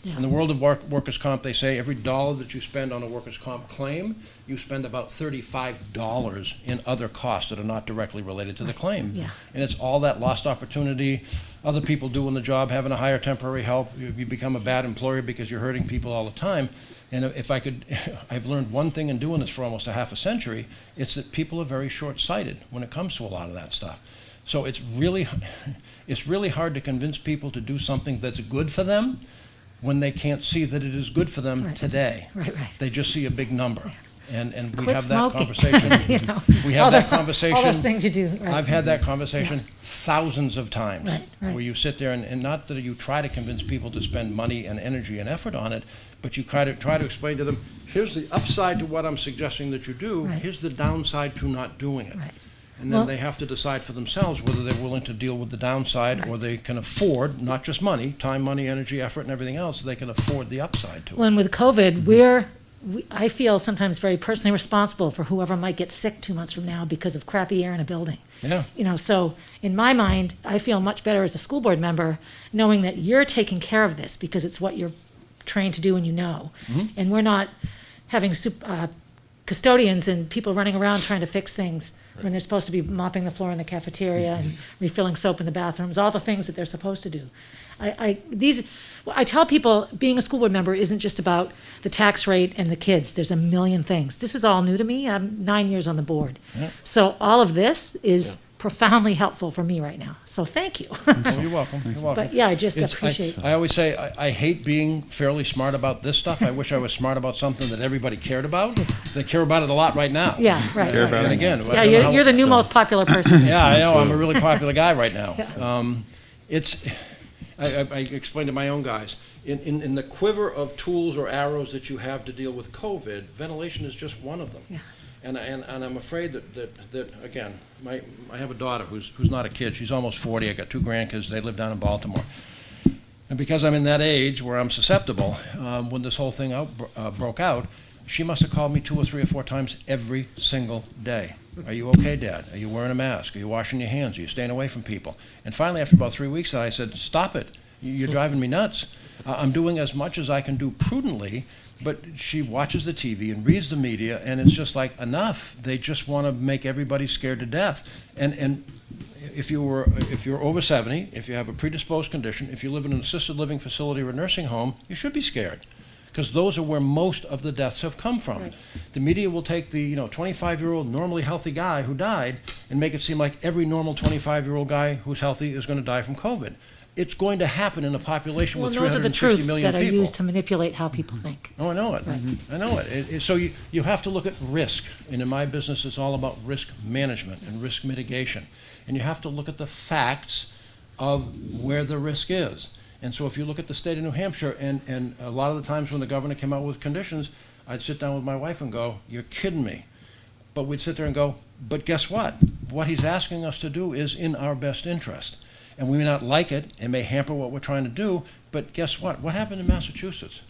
Yeah. in the world of workers' comp, they say every dollar that you spend on a workers' comp claim, you spend about $35 in other costs that are not directly related to the claim. Yeah. And it's all that lost opportunity, other people doing the job, having to hire temporary help. You become a bad employer because you're hurting people all the time. And if I could, I've learned one thing in doing this for almost a half a century, it's that people are very short-sighted when it comes to a lot of that stuff. So it's really hard to convince people to do something that's good for them when they can't see that it is good for them Right. today. Right. They just see a big number. And we Quit have smoking. that conversation. We have All that the- conversation. All those things you do, right. I've had that conversation thousands of times. Right. Where you sit there and not that you try to convince people to spend money and energy and effort on it, but you try to explain to them, here's the upside to what I'm suggesting that you do, Right. here's the downside to not doing it. Right. And then Well- they have to decide for themselves whether they're willing to deal with the downside or they can afford, not just money, time, money, energy, effort, and everything else, they can afford the upside to it. Well, and with COVID, I feel sometimes very personally responsible for whoever might get sick 2 months from now because of crappy air in a building. Yeah. So in my mind, I feel much better as a school board member knowing that you're taking care of this because it's what you're trained to do and you know. And we're not having custodians and people running around trying to fix things when they're supposed to be mopping the floor in the cafeteria and refilling soap in the bathrooms, all the things that they're supposed to do. I tell people being a school board member isn't just about the tax rate and the kids. There's a million things. This is all new to me. I'm 9 years on the board. Yeah. So all of this is profoundly helpful for me right now. So thank you. Oh, you're welcome. You're welcome. But yeah, I just It's- appreciate. I always say, I hate being fairly smart about this stuff. I wish I was smart about something that everybody cared about. They care about it a lot right now. Yeah, right. Care right. about And it. again. I Yeah, don't know how- you're the new most popular person. Yeah, I know, I'm a really popular guy right now. Yeah. I explained to my own guys, in the quiver of tools or arrows that you have to deal with COVID, ventilation is just one of them. Yeah. And I'm afraid that again, I have a daughter who's not a kid, she's almost 40, I got 2 grandkids, they live down in Baltimore. And because I'm in that age where I'm susceptible, when this whole thing broke out, she must have called me 2 or 3 or 4 times every single day. Are you okay, Dad? Are you wearing a mask? Are you washing your hands? Are you staying away from people? And finally, after about 3 weeks, I said, stop it. You're driving me nuts. I'm doing as much as I can do prudently, but she watches the TV and reads the media, and it's just like, enough. They just want to make everybody scared to death. And if you're over 70, if you have a predisposed condition, if you live in an assisted living facility or a nursing home, you should be scared, because those are where most of the deaths have come from. Right. The media will take the 25-year-old normally healthy guy who died and make it seem like every normal 25-year-old guy who's healthy is going to die from COVID. It's going to happen in a population Well, with those are the 350 truths million that are people. used to manipulate how people think. Oh, I know it. Right. I know it. So you have to look at risk. And in my business, it's all about risk management and risk mitigation. And you have to look at the facts of where the risk is. And so if you look at the state of New Hampshire, and a lot of the times when the governor came out with conditions, I'd sit down with my wife and go, you're kidding me. But we'd sit there and go, but guess what? What he's asking us to do is in our best interest. And we may not like it, it may hamper what we're trying to do, but guess what? What happened in Massachusetts?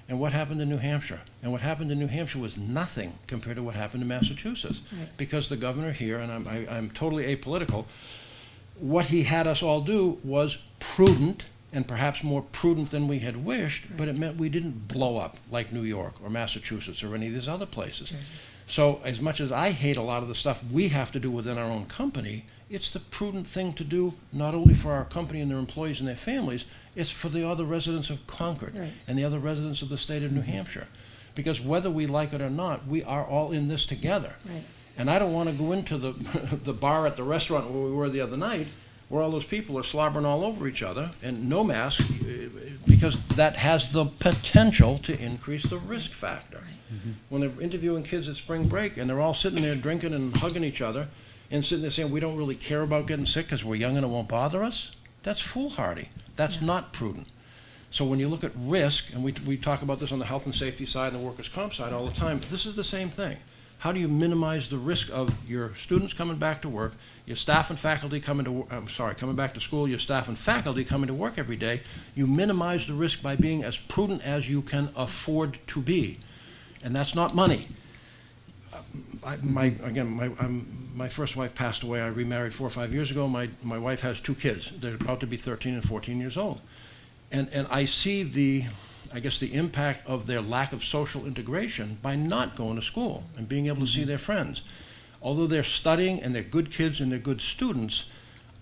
And what happened in New Hampshire? And what happened in New Hampshire was nothing compared to what happened in Massachusetts. Right. Because the governor here, and I'm totally apolitical, what he had us all do was prudent, and perhaps more prudent than we had wished, but it meant we didn't blow up like New York or Massachusetts or any of these other places. So as much as I hate a lot of the stuff we have to do within our own company, it's the prudent thing to do, not only for our company and their employees and their families, it's for the other residents of Concord Right. and the other residents of the state of New Hampshire. Because whether we like it or not, we are all in this together. Right. And I don't want to go into the bar at the restaurant where we were the other night, where all those people are slobbering all over each other and no mask, because that has the potential to increase the risk factor. When they're interviewing kids at spring break and they're all sitting there drinking and hugging each other, and sitting there saying, we don't really care about getting sick because we're young and it won't bother us, that's foolhardy. That's not prudent. So when you look at risk, and we talk about this on the health and safety side and the workers' comp side all the time, this is the same thing. How do you minimize the risk of your students coming back to work, your staff and faculty coming back to school, your staff and faculty coming to work every day? You minimize the risk by being as prudent as you can afford to be. And that's not money. My first wife passed away. I remarried 4 or 5 years ago. My wife has 2 kids. They're about to be 13 and 14 years old. And I see the impact of their lack of social integration by not going to school and being able to see their friends. Although they're studying and they're good kids and they're good students,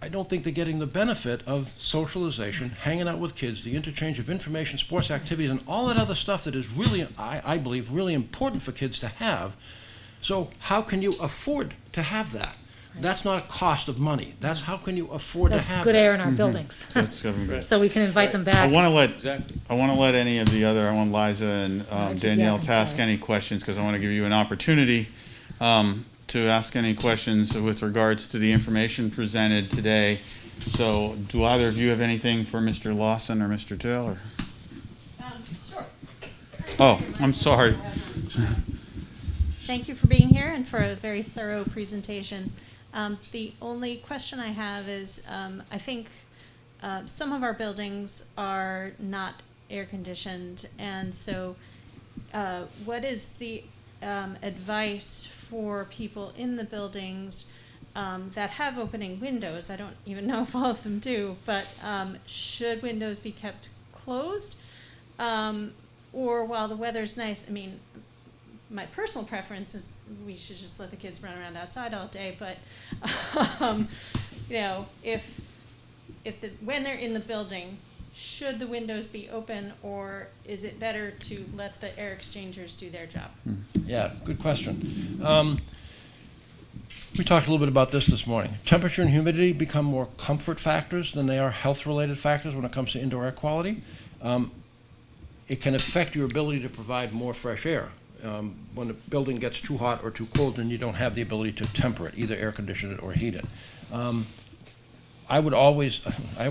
I don't think they're getting the benefit of socialization, hanging out with kids, the interchange of information, sports activities, and all that other stuff that is really, I believe, really important for kids to have. So how can you afford to have that? That's not a cost of money. That's how can you afford to That's have good that. air in our buildings. So it's gonna be good. So we can invite them I back. want to let Exactly. any of the other, I want Liza and Danielle I'm to ask sorry. any questions, because I want to give you an opportunity to ask any questions with regards to the information presented today. So do either of you have anything for Mr. Lawson or Mr. Taylor? Sure. Oh, I'm sorry. Thank you for being here and for a very thorough presentation. The only question I have is, I think some of our buildings are not air conditioned, and so what is the advice for people in the buildings that have opening windows? I don't even know if all of them do, but should windows be kept closed? Or while the weather's nice, I mean, my personal preference is we should just let the kids run around outside all day, but you know, when they're in the building, should the windows be open, or is it better to let the air exchangers do their job? Yeah, good question. We talked a little bit about this morning. Temperature and humidity become more comfort factors than they are health-related factors when it comes to indoor air quality. It can affect your ability to provide more fresh air. When a building gets too hot or too cold, then you don't have the ability to temper it, either air condition it or heat it. I would always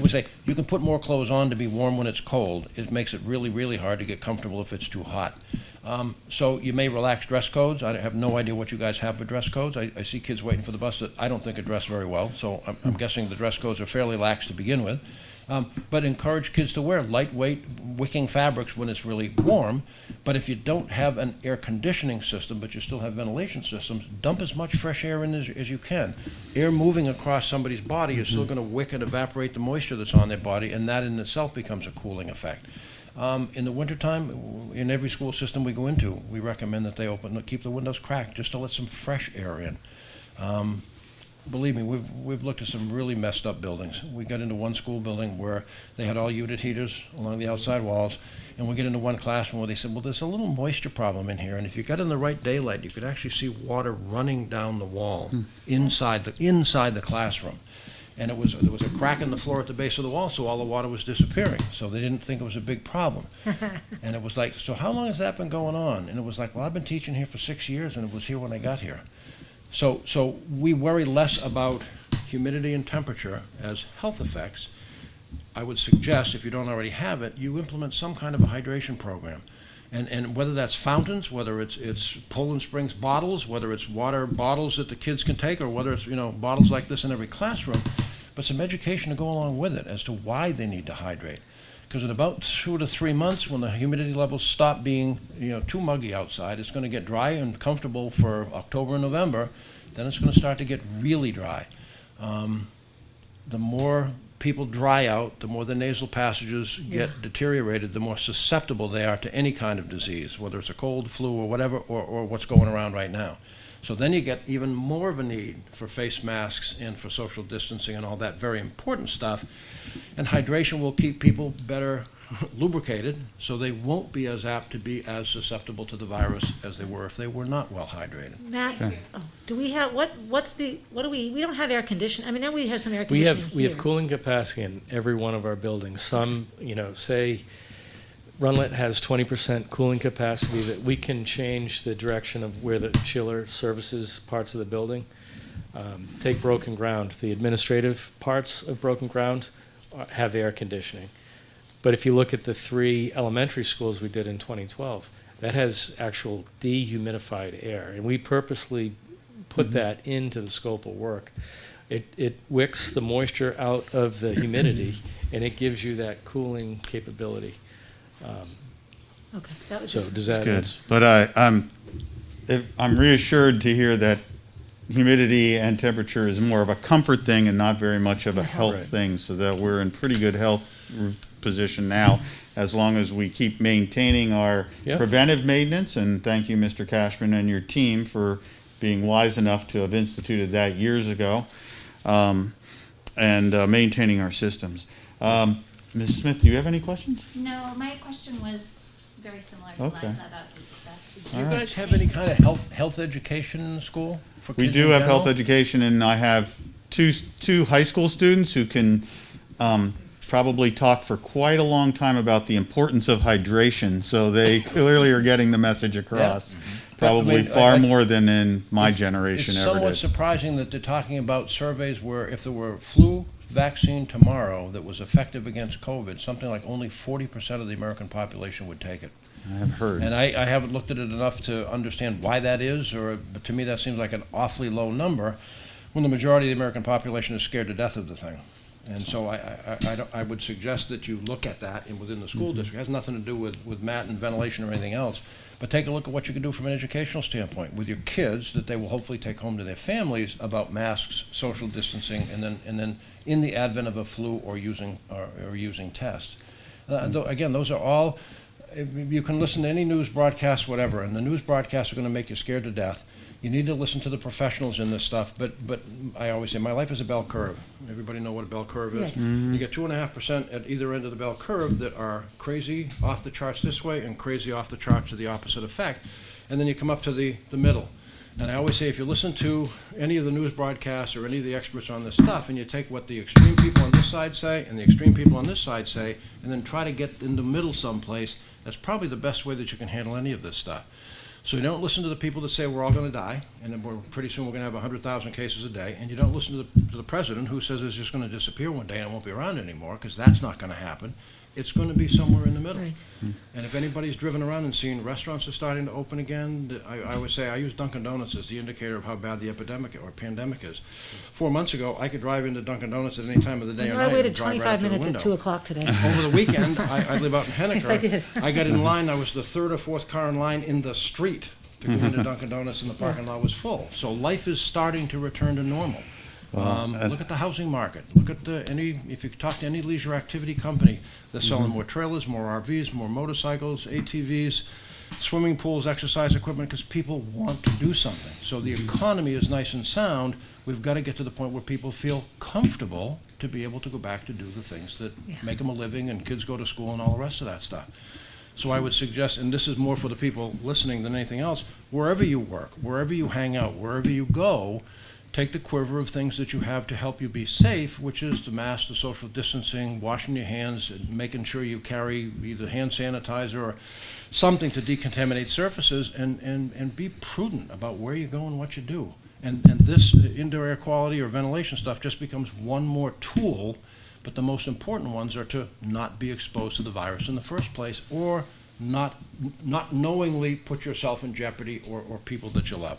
say, you can put more clothes on to be warm when it's cold. It makes it really, really hard to get comfortable if it's too hot. So you may relax dress codes. I have no idea what you guys have for dress codes. I see kids waiting for the bus that I don't think are dressed very well, so I'm guessing the dress codes are fairly lax to begin with. But encourage kids to wear lightweight wicking fabrics when it's really warm. But if you don't have an air conditioning system, but you still have ventilation systems, dump as much fresh air in as you can. Air moving across somebody's body is still going to wick and evaporate the moisture that's on their body, and that in itself becomes a cooling effect. In the wintertime, in every school system we go into, we recommend that they keep the windows cracked just to let some fresh air in. Believe me, we've looked at some really messed up buildings. We got into one school building where they had all unit heaters along the outside walls, and we get into one classroom where they said, well, there's a little moisture problem in here, and if you got in the right daylight, you could actually see water running down the wall inside the classroom. And there was a crack in the floor at the base of the wall, so all the water was disappearing. So they didn't think it was a big problem. And it was like, so how long has that been going on? And it was like, well, I've been teaching here for 6 years, and it was here when I got here. So we worry less about humidity and temperature as health effects. I would suggest, if you don't already have it, you implement some kind of a hydration program. And whether that's fountains, whether it's Poland Springs bottles, whether it's water bottles that the kids can take, or whether it's, bottles like this in every classroom, but some education to go along with it as to why they need to hydrate. Because in about 2 to 3 months, when the humidity levels stop being, too muggy outside, it's going to get dry and comfortable for October and November. Then it's going to start to get really dry. The more people dry out, the more the nasal passages get deteriorated, the more susceptible they are to any kind of disease, whether it's a cold, flu, or whatever, or what's going around right now. So then you get even more of a need for face masks and for social distancing and all that very important stuff. And hydration will keep people better lubricated, so they won't be as apt to be as susceptible to the virus as they were if they were not well hydrated. Matt, do we have, we don't have air conditioning. I mean, now we have some air conditioning We have here. cooling capacity in every one of our buildings. Some, say Runlet has 20% cooling capacity, that we can change the direction of where the chiller services parts of the building. Take Broken Ground. The administrative parts of Broken Ground have air conditioning. But if you look at the 3 elementary schools we did in 2012, that has actual dehumidified air. And we purposely put that into the scope of work. It wicks the moisture out of the humidity, and it gives you that cooling capability. Okay, that was So just, does That's that good. answer? But I'm reassured to hear that humidity and temperature is more of a comfort thing and not very much of a health Right. thing, so that we're in pretty good health position now, as long as we keep maintaining our Yep. preventive maintenance. And thank you, Mr. Cashman, and your team for being wise enough to have instituted that years ago, and maintaining our systems. Ms. Smith, do you have any questions? No, my question was very similar to Okay. Liza about pizza. Do you All right. guys have any kind of health education in school for kids We do in have health general? education, and I have two high school students who can probably talk for quite a long time about the importance of hydration, so they clearly are getting the message across. But, I Probably mean, far more than in my generation It's ever somewhat did. surprising that they're talking about surveys where if there were flu vaccine tomorrow that was effective against COVID, something like only 40% of the American population would take it. I have heard. And I haven't looked at it enough to understand why that is, but to me that seems like an awfully low number when the majority of the American population is scared to death of the thing. And so I would suggest that you look at that within the school district. It has nothing to do with mat and ventilation or anything else. But take a look at what you can do from an educational standpoint with your kids that they will hopefully take home to their families about masks, social distancing, and then in the advent of a flu or using tests. Again, those are all. You can listen to any news broadcast, whatever, and the news broadcasts are going to make you scared to death. You need to listen to the professionals in this stuff. But I always say my life is a bell curve. Everybody know what a bell curve is? Yeah. You get 2.5% at either end of the bell curve that are crazy off the charts this way and crazy off the charts to the opposite effect. And then you come up to the middle. And I always say if you listen to any of the news broadcasts or any of the experts on this stuff and you take what the extreme people on this side say and the extreme people on this side say and then try to get in the middle someplace, that's probably the best way that you can handle any of this stuff. So you don't listen to the people that say we're all going to die, and then pretty soon we're going to have 100,000 cases a day, and you don't listen to the president who says it's just going to disappear one day and it won't be around anymore, because that's not going to happen. It's going to be somewhere in the middle. Right. And if anybody's driven around and seen restaurants are starting to open again, I would say I use Dunkin' Donuts as the indicator of how bad the epidemic or pandemic is. 4 months ago, I could drive into Dunkin' Donuts at any time of the day or I night waited and drive right 25 up to the minutes at window. 2 o'clock today. Over the weekend, I live out in Henniker. Yes, I did. I got in line, I was the third or fourth car in line in the street to go into Dunkin' Donuts, and the parking lot was full. So life is starting to return to normal. Look at the housing market. Look at if you talk to any leisure activity company, they're selling more trailers, more RVs, more motorcycles, ATVs, swimming pools, exercise equipment, because people want to do something. So the economy is nice and sound. We've got to get to the point where people feel comfortable to be able to go back to do the things that make them a living and kids go to school and all the rest of that stuff. So I would suggest, and this is more for the people listening than anything else, wherever you work, wherever you hang out, wherever you go, take the quiver of things that you have to help you be safe, which is the mask, the social distancing, washing your hands, and making sure you carry either hand sanitizer or something to decontaminate surfaces, and be prudent about where you go and what you do. And this indoor air quality or ventilation stuff just becomes one more tool, but the most important ones are to not be exposed to the virus in the first place, or not knowingly put yourself in jeopardy or people that you love.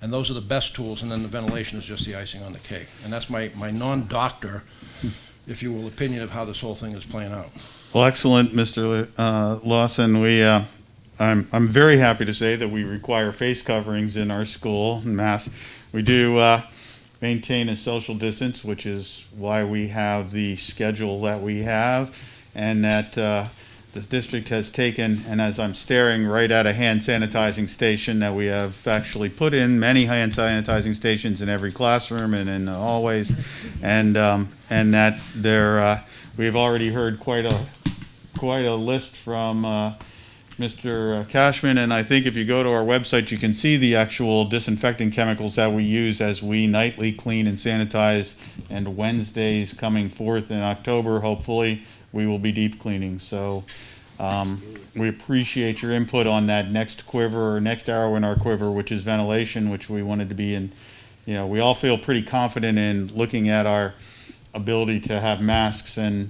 And those are the best tools, and then the ventilation is just the icing on the cake. And that's my non-doctor, if you will, opinion of how this whole thing is playing out. Well, excellent, Mr. Lawson. I'm very happy to say that we require face coverings in our school and masks. We do maintain a social distance, which is why we have the schedule that we have, and that this district has taken, and as I'm staring right at a hand sanitizing station, that we have actually put in many hand sanitizing stations in every classroom and in the hallways, and that we've already heard quite a list from Mr. Cashman, and I think if you go to our website, you can see the actual disinfecting chemicals that we use as we nightly clean and sanitize, and Wednesdays coming forth in October, hopefully, we will be deep cleaning. So we appreciate your input on that next quiver or next arrow in our quiver, which is ventilation, which we wanted to be you know, we all feel pretty confident in looking at our ability to have masks and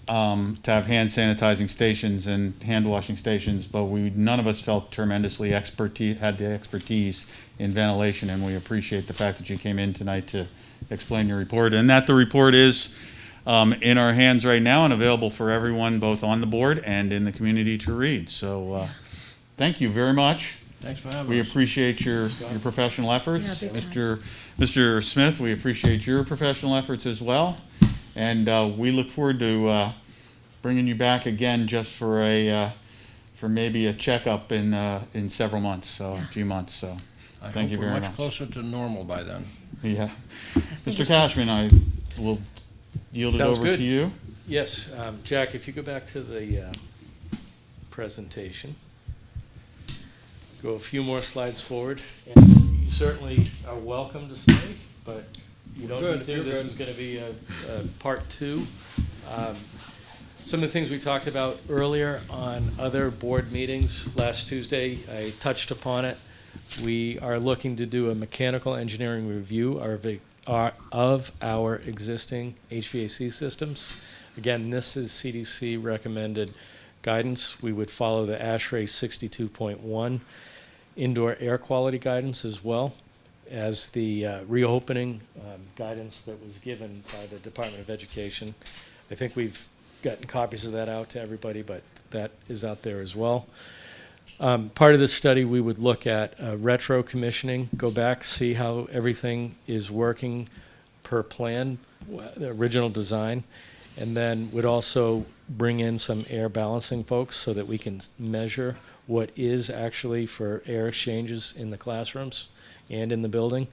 to have hand sanitizing stations and hand washing stations, but none of us felt tremendously had the expertise in ventilation, and we appreciate the fact that you came in tonight to explain your report, and that the report is in our hands right now and available for everyone, both on the board and in the community to read. So thank you very much. Thanks for having We us. appreciate your professional efforts. Yeah, big Mr. Smith, we appreciate your professional efforts as well. And we look forward to bringing you back again just for maybe a checkup in several months, so a few months. So I thank hope you we're very much much. closer to normal by then. Yeah. Mr. Cashman, I will yield it Sounds over good. to you. Yes, Jack, if you go back to the presentation, go a few more slides forward. And you certainly are welcome to stay, but you don't Good, need to. if you're This good. is going to be a part two. Some of the things we talked about earlier on other board meetings last Tuesday, I touched upon it. We are looking to do a mechanical engineering review of our existing HVAC systems. Again, this is CDC recommended guidance. We would follow the ASHRAE 62.1 indoor air quality guidance as well as the reopening guidance that was given by the Department of Education. I think we've gotten copies of that out to everybody, but that is out there as well. Part of this study, we would look at retro commissioning, go back, see how everything is working per plan, the original design, and then would also bring in some air balancing folks so that we can measure what is actually for air exchanges in the classrooms and in the building.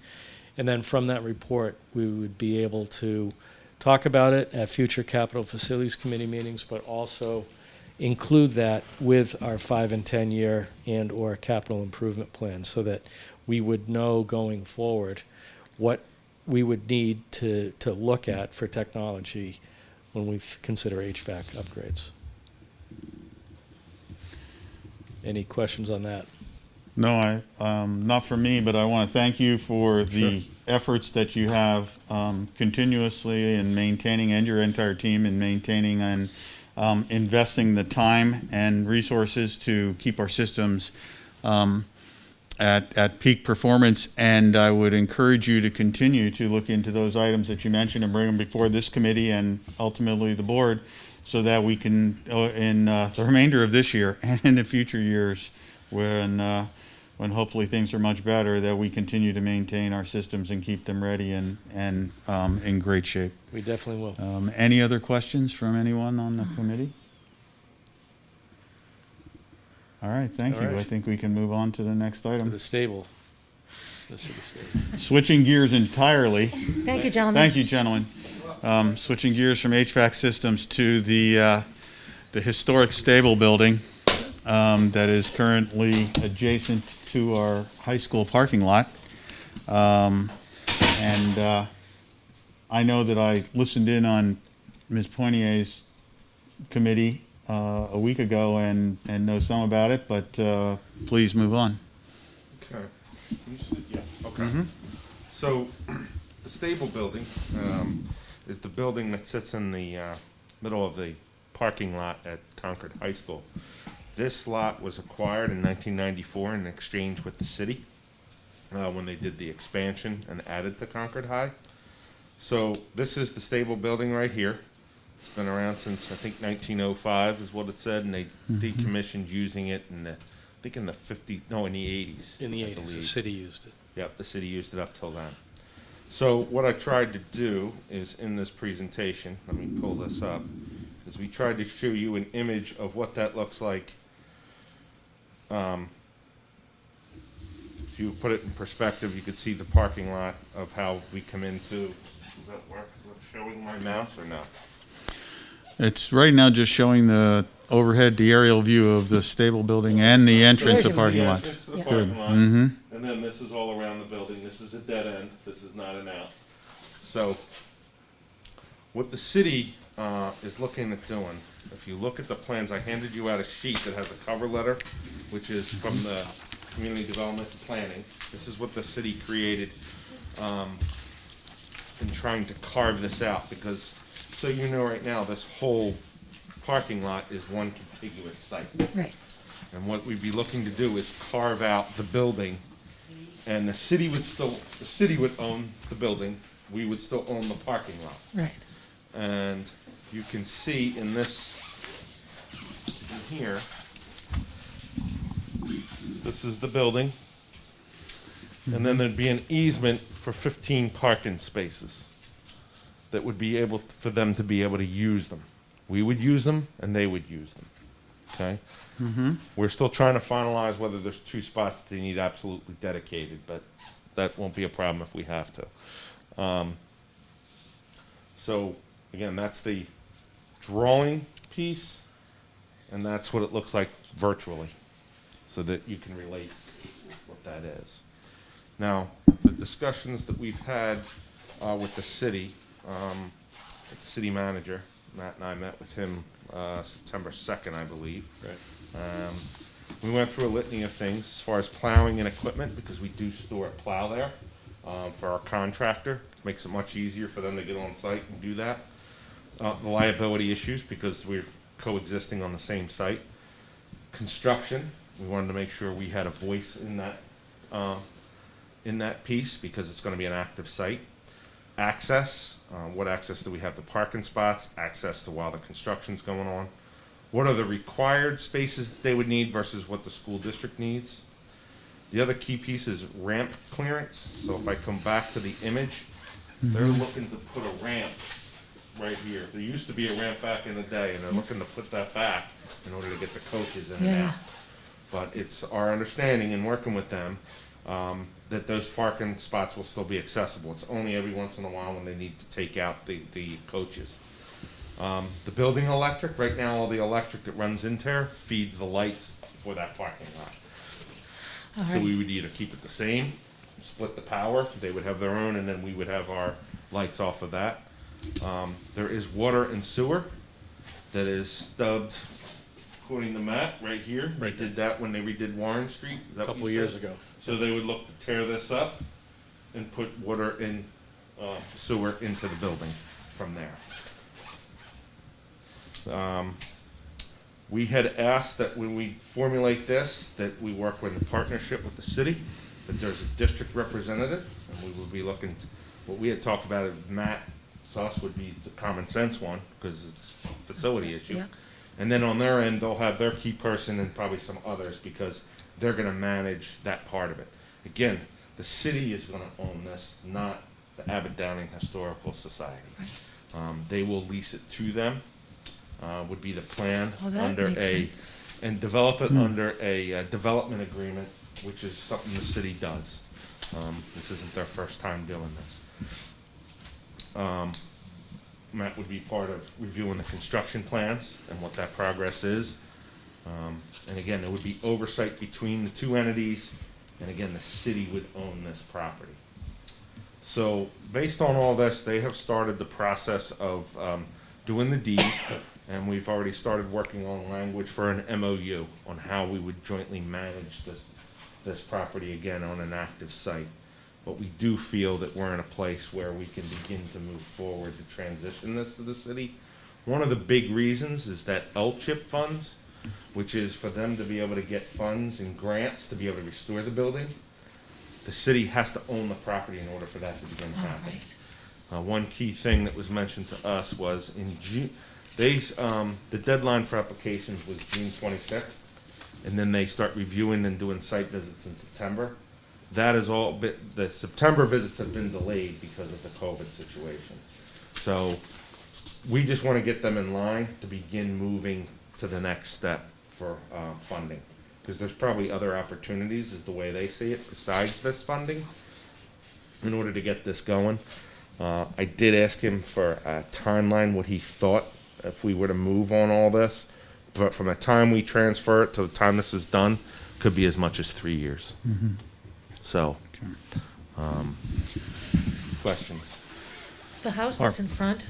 And then from that report, we would be able to talk about it at future Capital Facilities Committee meetings, but also include that with our 5 and 10 year and/or capital improvement plans so that we would know going forward what we would need to look at for technology when we consider HVAC upgrades. Any questions on that? No, not for me, but I want to thank you for the efforts that you have continuously in maintaining, and your entire team in maintaining and investing the time and resources to keep our systems at peak performance. And I would encourage you to continue to look into those items that you mentioned and bring them before this committee and ultimately the board, so that we can, in the remainder of this year and in the future years, when hopefully things are much better, that we continue to maintain our systems and keep them ready and in great shape. We definitely will. Any other questions from anyone on the committee? All right, thank All you. right. I think we can move on to the next To item. the stable. The city stable. Switching gears entirely. Thank you, gentlemen. Thank you, gentlemen. Switching gears from HVAC systems to the historic stable building that is currently adjacent to our high school parking lot. And I know that I listened in on Ms. Pointier's committee a week ago and know some about it, but please move on. Okay. Yeah, okay. So, the stable building is the building that sits in the middle of the parking lot at Concord High School. This lot was acquired in 1994 in exchange with the city when they did the expansion and added to Concord High. So this is the stable building right here. It's been around since, I think, 1905 is what it said, and they decommissioned using it in the, I think in the 80s. In the I 80s, the believe. city used it. Yep, the city used it up till then. So what I tried to do is in this presentation, let me pull this up, is we tried to show you an image of what that looks like. If you put it in perspective, you could see the parking lot of how we come into, does that work? Is it showing my mouse or no? It's right now just showing the overhead, the aerial view of the stable building and the entrance of parking lot. Entrance to the Yeah. parking lot. Mm-hmm. And then this is all around the building. This is a dead end. This is not an out. So what the city is looking at doing, if you look at the plans, I handed you out a sheet that has a cover letter, which is from the Community Development Planning. This is what the city created in trying to carve this out, because, so you know right now, this whole parking lot is one contiguous site. Right. And what we'd be looking to do is carve out the building, and the city would own the building, we would still own the parking lot. Right. And you can see in this, in here, this is the building. And then there'd be an easement for 15 parking spaces that would be able, for them to be able to use them. We would use them and they would use them, okay? We're still trying to finalize whether there's 2 spots that they need absolutely dedicated, but that won't be a problem if we have to. So, again, that's the drawing piece, and that's what it looks like virtually, so that you can relate what that is. Now, the discussions that we've had with the city manager, Matt and I met with him September 2nd, I believe. Right. We went through a litany of things as far as plowing and equipment, because we do store a plow there for our contractor. Makes it much easier for them to get on site and do that. The liability issues, because we're coexisting on the same site. Construction, we wanted to make sure we had a voice in that piece, because it's going to be an active site. Access, what access do we have to parking spots? Access to while the construction's going on. What are the required spaces that they would need versus what the school district needs? The other key piece is ramp clearance. So if I come back to the image, they're looking to put a ramp right here. There used to be a ramp back in the day, and they're looking to put that back in order to get the coaches in and Yeah. out. But it's our understanding in working with them that those parking spots will still be accessible. It's only every once in a while when they need to take out the coaches. The building electric, right now all the electric that runs in there feeds the lights for that parking lot. All So right. we would either keep it the same, split the power, they would have their own, and then we would have our lights off of that. There is water and sewer that is stubbed, according to Matt, right here. They did that when they redid Warren Street. Is that A what couple you years said? ago. So they would look to tear this up and put water and sewer into the building from there. We had asked that when we formulate this, that we work in partnership with the city, that there's a district representative, and we will be looking, what we had talked about, Matt, us would be the common sense one, because it's a facility issue. Yeah. And then on their end, they'll have their key person and probably some others, because they're gonna manage that part of it. Again, the city is gonna own this, not the Abbott Downing Historical Society. They will lease it to them, would be the plan, Oh, that under makes sense. and develop it under a development agreement, which is something the city does. This isn't their first time doing this. Matt would be part of reviewing the construction plans and what that progress is. And again, there would be oversight between the 2 entities, and again, the city would own this property. So, based on all this, they have started the process of doing the deed, and we've already started working on language for an MOU on how we would jointly manage this property again on an active site. But we do feel that we're in a place where we can begin to move forward to transition this to the city. One of the big reasons is that L-chip funds, which is for them to be able to get funds and grants to be able to restore the building. The city has to own the property in order for that to begin to All happen. right. One key thing that was mentioned to us was in June, the deadline for applications was June 26th, and then they start reviewing and doing site visits in September. That is all, the September visits have been delayed because of the COVID situation. So we just want to get them in line to begin moving to the next step for funding. Because there's probably other opportunities, is the way they see it, besides this funding, in order to get this going. I did ask him for a timeline, what he thought if we were to move on all this. But from the time we transfer it to the time this is done, could be as much as 3 years. So, questions? The house that's in front,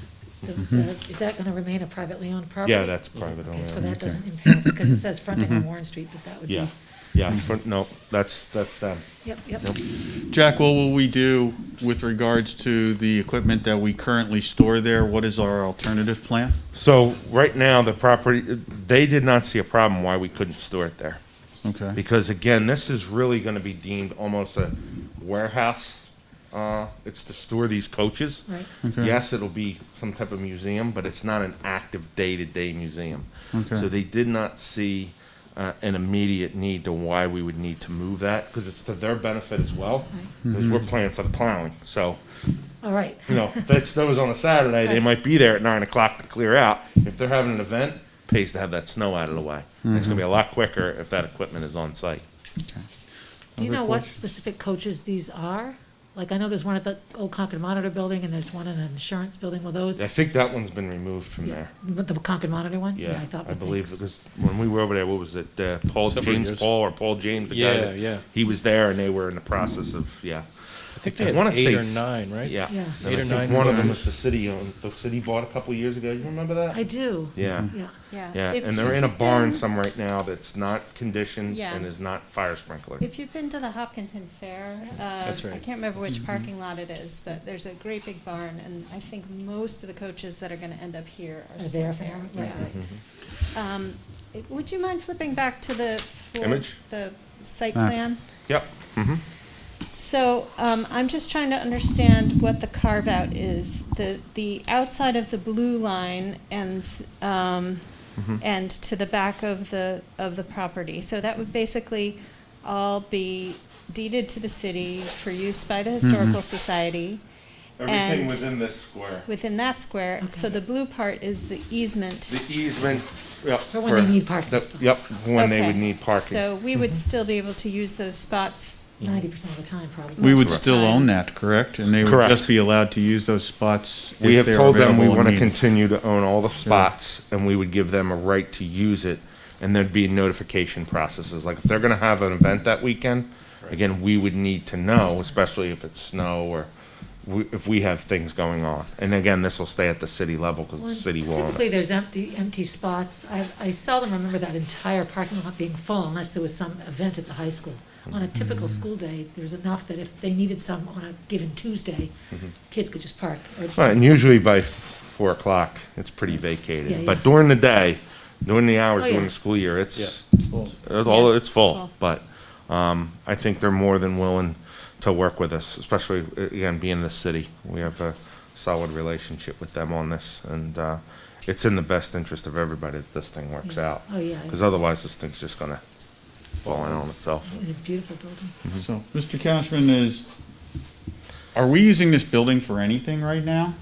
Is that gonna remain a privately owned property? Yeah, that's private Okay, only. so that doesn't impact, because it says fronting on Warren Street, but that would be, Yeah, yeah, no, that's them. yep. Jack, what will we do with regards to the equipment that we currently store there? What is our alternative plan? So right now, the property, they did not see a problem why we couldn't store it there. Okay. Because again, this is really gonna be deemed almost a warehouse. It's to store these coaches. Right. Okay. Yes, it'll be some type of museum, but it's not an active day-to-day museum. Okay. So they did not see an immediate need to why we would need to move that, because it's to their benefit as well, because we're playing for the plowing. So, All right, you know, if it snows on a Saturday, they Right. might be there at 9 o'clock to clear out. If they're having an event, pays to have that snow out of the way. And it's gonna be a lot quicker if that equipment is on site. do you Other know what questions? specific coaches these are? Like, I know there's one at the old Concord Monitor building, and there's one in an insurance building, will those, I think that one's been removed from Yeah. there. but the Concord Monitor one? Yeah, I thought. I with believe, thanks. because when we were over there, what was it, Paul, Several James years. Paul, or Paul James, the guy Yeah, that- yeah. he was there, and they were in the process of, yeah. I think I they wanna have 8 say or s- 9, right? Yeah. Yeah. And 8 I or think 9 one of them coaches. was the city owned, the city bought a couple of years ago, you remember that? I do, Yeah, yeah. yeah, If and they're in a you've barn been- some right now that's not conditioned Yeah. and is not fire sprinkler. If you've been to the Hopkinton Fair, That's I right. can't remember which parking lot it is, but there's a great big barn, and I think most of the coaches that are gonna end up here are Are still there there. for now? Right. Yeah. Would you mind flipping back to the Image? the site Map. plan? Yep, mm-hmm. So, I'm just trying to understand what the carve-out is. The outside of the blue line and, and to the back of the property. So that would basically all be deeded to the city for use by the Historical Society Everything And- within this square. within that square. So Okay. the blue part is the easement. The easement, yep. For when they need parking. Yep, when they would Okay. need parking. So we would still be able to use those spots. 90% of the time, probably. We would Most of the still time. own that, correct? And they would Correct. just be allowed to use those spots We if have they're told them we available want and to needed. continue to own all the spots, and we would give them a right to use it, and there'd be notification processes. Like, if they're gonna have an event that weekend, again, we would need to know, especially if it's snow or if we have things going on. And again, this will stay at the city level, because the Well, city will own it. Typically, there's empty spots. I seldom remember that entire parking lot being full unless there was some event at the high school. On a typical school day, there's enough that if they needed some on a given Tuesday, kids could just park. Or- Right, and usually by 4 o'clock, it's pretty Yeah, vacated. yeah. But during the day, during the hours, Oh, during yeah. the school year, it's, Yeah. it's Yeah, full. it's full. But I think they're more than willing to work with us, especially, again, being the city. We have a solid relationship with them on this, and it's in the best interest of everybody that this thing works out. Oh, yeah. Because otherwise, this thing's just gonna fall in on itself. It's a beautiful building. So, Mr. Cashman, are we using this building for anything right now?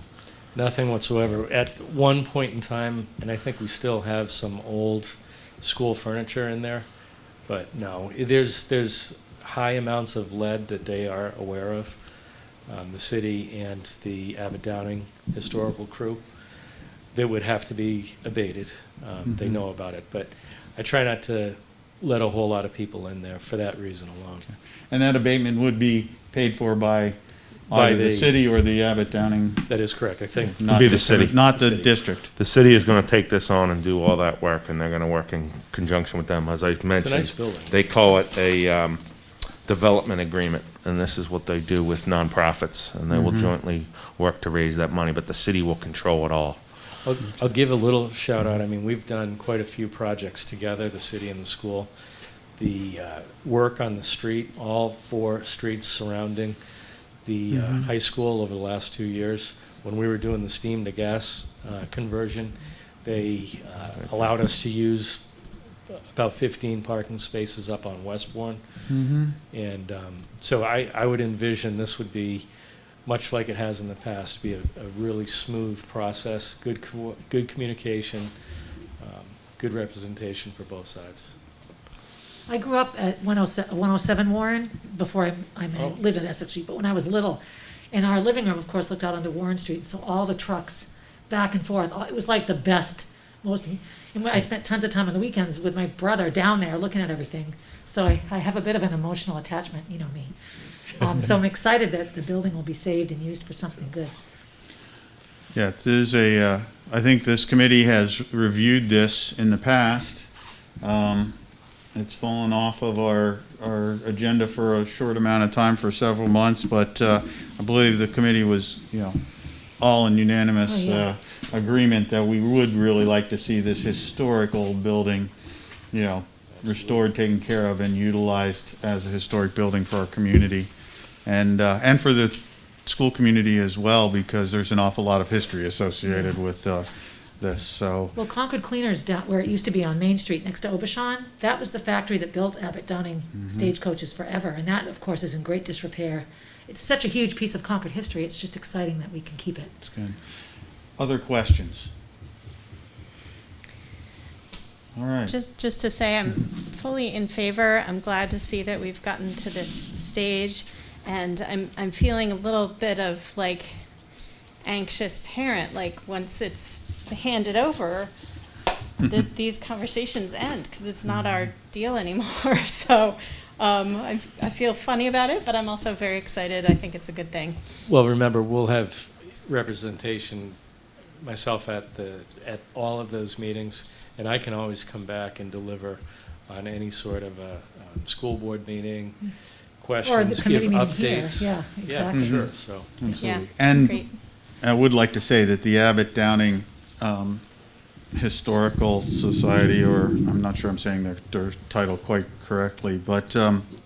Nothing whatsoever. At one point in time, and I think we still have some old school furniture in there, but no, there's high amounts of lead that they are aware of, the city and the Abbott Downing historical crew, that would have to be abated. They know about it, but I try not to let a whole lot of people in there for that reason alone. And that abatement would be paid for by By either the the- city or the Abbott Downing? That is correct, I think. Not be the city. Not the City. district. The city is gonna take this on and do all that work, and they're gonna work in conjunction with them. As I It's a mentioned, nice building. they call it a development agreement, and this is what they do with nonprofits, and they will jointly work to raise that money, but the city will control it all. I'll give a little shout out. I mean, we've done quite a few projects together, the city and the school. The work on the street, all 4 streets surrounding the high school over the last 2 years. When we were doing the steam to gas conversion, they allowed us to use about 15 parking spaces up on Westbourne. And so I would envision this would be, much like it has in the past, be a really smooth process, good communication, good representation for both sides. I grew up at 107 Warren before I Oh. lived in Essex Street, but when I was little, and our living room, of course, looked out onto Warren Street, so all the trucks back and forth, it was like the best, and I spent tons of time on the weekends with my brother down there looking at everything. So I have a bit of an emotional attachment, you know me. So I'm excited that the building will be saved and used for something good. Yeah, it is I think this committee has reviewed this in the past. It's fallen off of our agenda for a short amount of time, for several months, but I believe the committee was, all in unanimous Oh, yeah. agreement that we would really like to see this historical building, restored, taken care of, and utilized as a historic building for our community, and for the school community as well, because there's an awful lot of history associated with this. So Well, Concord Cleaners, down where it used to be on Main Street next to Obashan, that was the factory that built Abbott Downing stagecoaches forever, and that, of course, is in great disrepair. It's such a huge piece of Concord history, it's just exciting that we can keep it. it's good. Other questions? All right. Just to say, I'm fully in favor. I'm glad to see that we've gotten to this stage, and I'm feeling a little bit of like anxious parent. Like once it's handed over, these conversations end because it's not our deal anymore. So I feel funny about it, but I'm also very excited. I think it's a good thing. Well, remember, we'll have representation, myself at all of those meetings, and I can always come back and deliver on any sort of a school board meeting, Or the questions, give committee meeting here, updates. yeah, exactly. Sure, so. Absolutely. Yeah, And great. I would like to say that the Abbott Downing Historical Society, or I'm not sure I'm saying their title quite correctly, but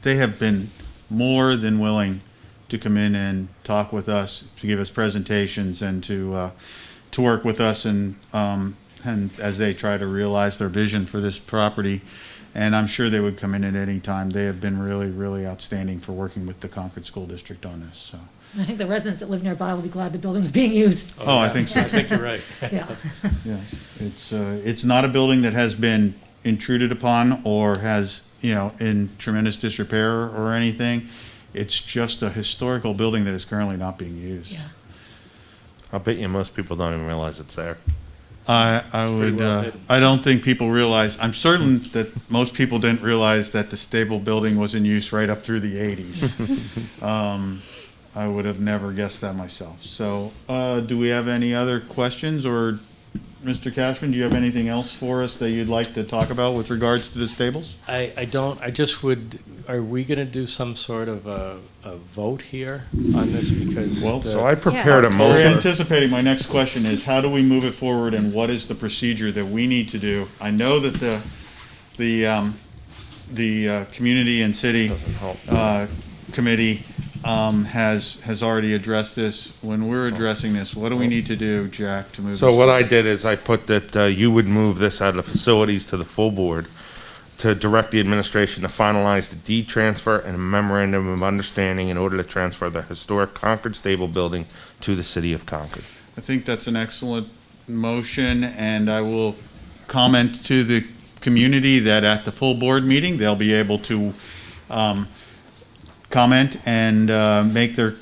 they have been more than willing to come in and talk with us, to give us presentations, and to work with us, and as they try to realize their vision for this property. And I'm sure they would come in at any time. They have been really, really outstanding for working with the Concord School District on this, so. And I think the residents that live nearby will be glad the building's being used. Oh, I yeah, think so. I think you're right. Yeah. Yes, it's not a building that has been intruded upon or has, in tremendous disrepair or anything. It's just a historical building that is currently not being used. Yeah. I'll bet you most people don't even realize it's there. I pretty would, well hidden. I don't think people realize, I'm certain that most people didn't realize that the stable building was in use right up through the 80s. I would have never guessed that myself. So, do we have any other questions, or Mr. Cashman, do you have anything else for us that you'd like to talk about with regards to the stables? I don't, I just would, are we gonna do some sort of a vote here on this, because Well, the- So I prepared a Yeah. We're motion. anticipating, my next question is, how do we move it forward, and what is the procedure that we need to do? I know that the community and city Doesn't help. committee has already addressed this. When we're addressing this, what do we need to do, Jack, to move this? So what I did is I put that you would move this out of facilities to the full board to direct the administration to finalize the deed transfer and a memorandum of understanding in order to transfer the historic Concord Stable Building to the city of Concord. I think that's an excellent motion, and I will comment to the community that at the full board meeting, they'll be able to comment and make their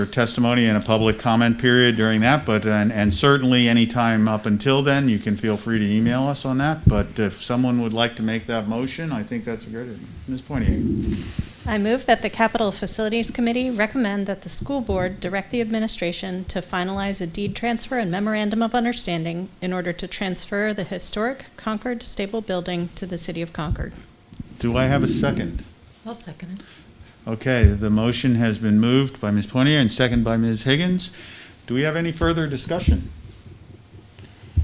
testimony in a public comment period during that, but, and certainly anytime up until then, you can feel free to email us on that, but if someone would like to make that motion, I think that's a great, Ms. Poinier. I move that the Capital Facilities Committee recommend that the school board direct the administration to finalize a deed transfer and memorandum of understanding in order to transfer the historic Concord Stable Building to the city of Concord. Do I have a second? I'll second it. Okay, the motion has been moved by Ms. Poinier and seconded by Ms. Higgins. Do we have any further discussion?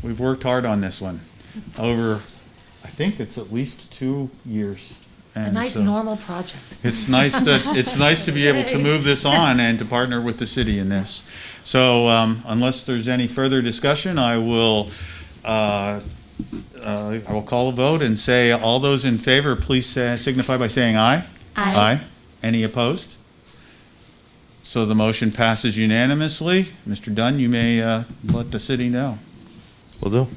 We've worked hard on this one over, I think it's at least 2 years. A And nice so normal project. It's nice it's nice to be able to move this on and to partner with the city in this. So unless there's any further discussion, I will call a vote and say, all those in favor, please signify by saying aye. Aye. Any opposed? So the motion passes unanimously. Mr. Dunn, you may let the city know. Will do.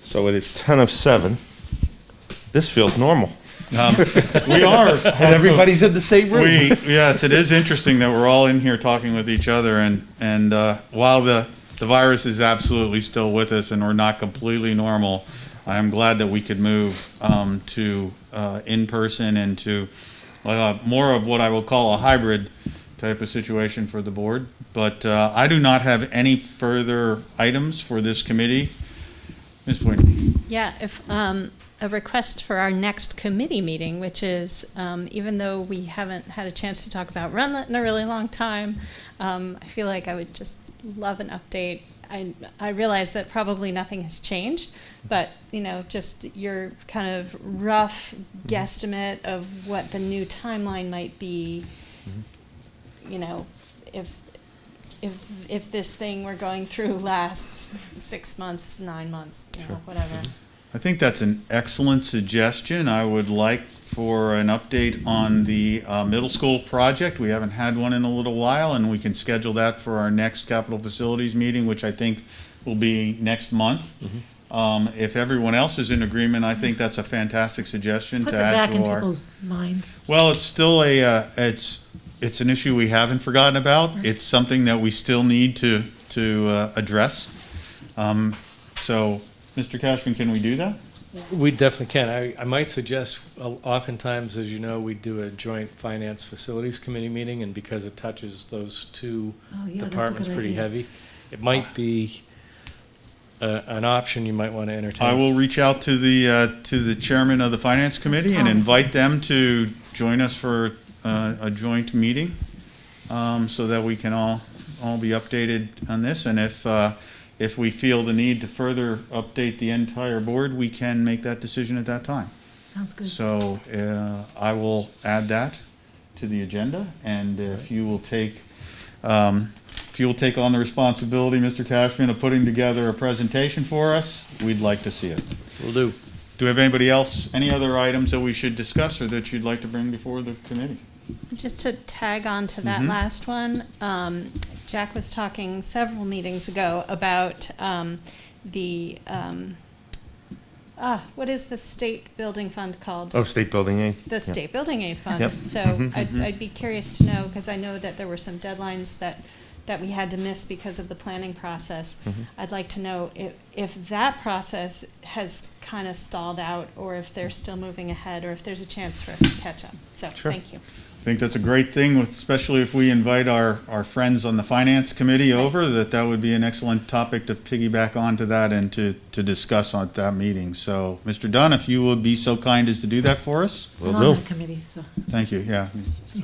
So it is 10 of 7. This feels normal. We are. And everybody's in the same room. Yes, it is interesting that we're all in here talking with each other, and while the virus is absolutely still with us and we're not completely normal, I'm glad that we could move to in-person and to more of what I will call a hybrid type of situation for the board. But I do not have any further items for this committee. Ms. Boyd? Yeah, if, a request for our next committee meeting, which is, even though we haven't had a chance to talk about Runlet in a really long time, I feel like I would just love an update. I realize that probably nothing has changed, but, just your kind of rough guesstimate of what the new timeline might be, if this thing we're going through lasts 6 months, 9 months, whatever. I think that's an excellent suggestion. I would like for an update on the middle school project. We haven't had one in a little while, and we can schedule that for our next capital facilities meeting, which I think will be next month. If everyone else is in agreement, I think that's a fantastic suggestion Puts to it add back to in our. people's minds. Well, it's still it's an issue we haven't forgotten about. It's something that we still need to address. So, Mr. Cashman, can we do that? We definitely can. I might suggest, oftentimes, as you know, we do a joint finance facilities committee meeting, and because it touches those two Oh, yeah, that's a departments good pretty idea. heavy, it might be an option you might want to entertain. I will reach out to the chairman of the finance committee and Tom. invite them to join us for a joint meeting, so that we can all be updated on this. And if we feel the need to further update the entire board, we can make that decision at that time. Sounds good. So I will add that to the agenda, and if you will take on the responsibility, Mr. Cashman, of putting together a presentation for us, we'd like to see it. Will do. Do we have anybody else, any other items that we should discuss or that you'd like to bring before the committee? Just to tag on to that last one, Jack was talking several meetings ago about what is the state building fund called? Oh, state building aid? The State Building Aid Fund. Yep. So I'd be curious to know, because I know that there were some deadlines that we had to miss because of the planning process. I'd like to know if that process has kind of stalled out, or if they're still moving ahead, or if there's a chance for us to catch up. So, Sure. thank you. I think that's a great thing, especially if we invite our friends on the finance committee over, that would be an excellent topic to piggyback onto that and to discuss at that meeting. So, Mr. Dunn, if you would be so kind as to do that for us? Will I'm on do. the committee, so, Thank you, yeah.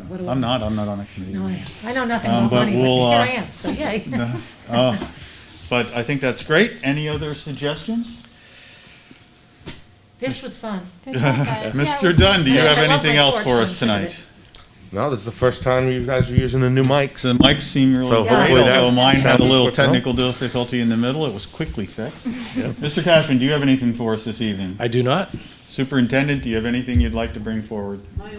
what do I'm not on the committee. no, I know nothing Um, about but money, we'll, but here I am, so yay. But I think that's great. Any other suggestions? This was fun. Good job, guys. Yeah, it Mr. was Dunn, do you nice. have I love anything my else porch for when us I'm sick of tonight? it. No, this is the first time you guys are using the new mics. The mics seem really So great, hopefully that although mine had a sounds little quick, no? technical difficulty in the middle. It was quickly fixed. Mr. Cashman, do you have anything for us this evening? I do not. Superintendent, do you have anything you'd like to bring forward? My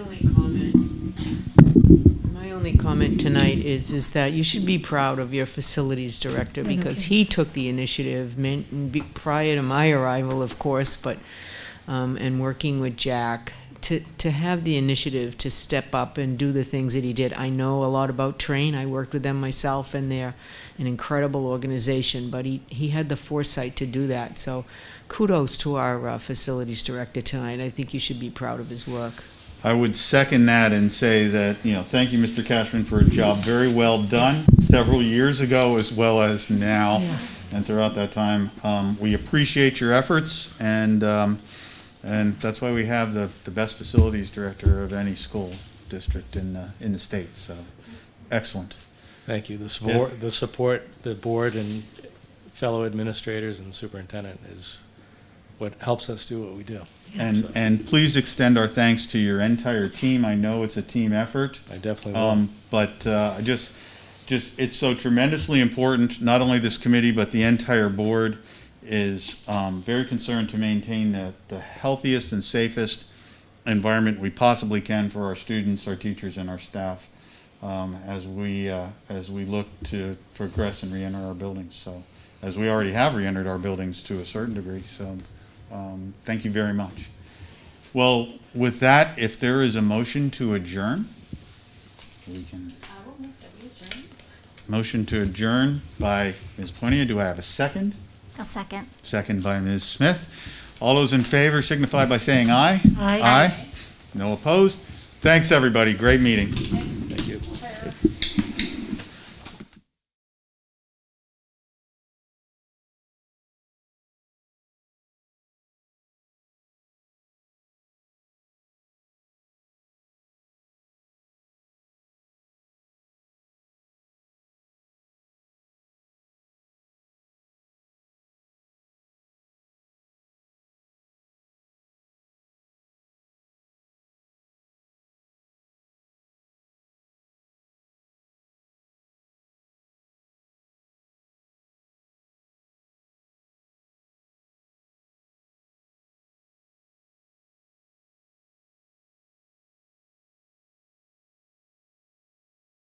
only comment tonight is that you should be proud of your facilities director, no because kidding. he took the initiative, prior to my arrival, of course, but, and working with Jack, to have the initiative to step up and do the things that he did. I know a lot about Train. I worked with them myself, and they're an incredible organization, but he had the foresight to do that. So kudos to our facilities director tonight. I think you should be proud of his work. I would second that and say that, thank you, Mr. Cashman, for a job very well done several years ago as well as now and throughout that time. We appreciate your efforts, and that's why we have the best facilities director of any school district in the state. So, excellent. Thank you. The support, the board and fellow administrators and superintendent is what helps us do what we do. And please extend our thanks to your entire team. I know it's a team effort. I definitely will. But just it's so tremendously important, not only this committee, but the entire board is very concerned to maintain the healthiest and safest environment we possibly can for our students, our teachers, and our staff as we look to progress and re-enter our buildings. So, as we already have re-entered our buildings to a certain degree. So, thank you very much. Well, with that, if there is a motion to adjourn, we can. I will move that we adjourn. Motion to adjourn by Ms. Pointier. Do I have a second? I'll second. Second by Ms. Smith. All those in favor signify by saying aye. Aye. Aye. No opposed. Thanks, everybody. Great meeting.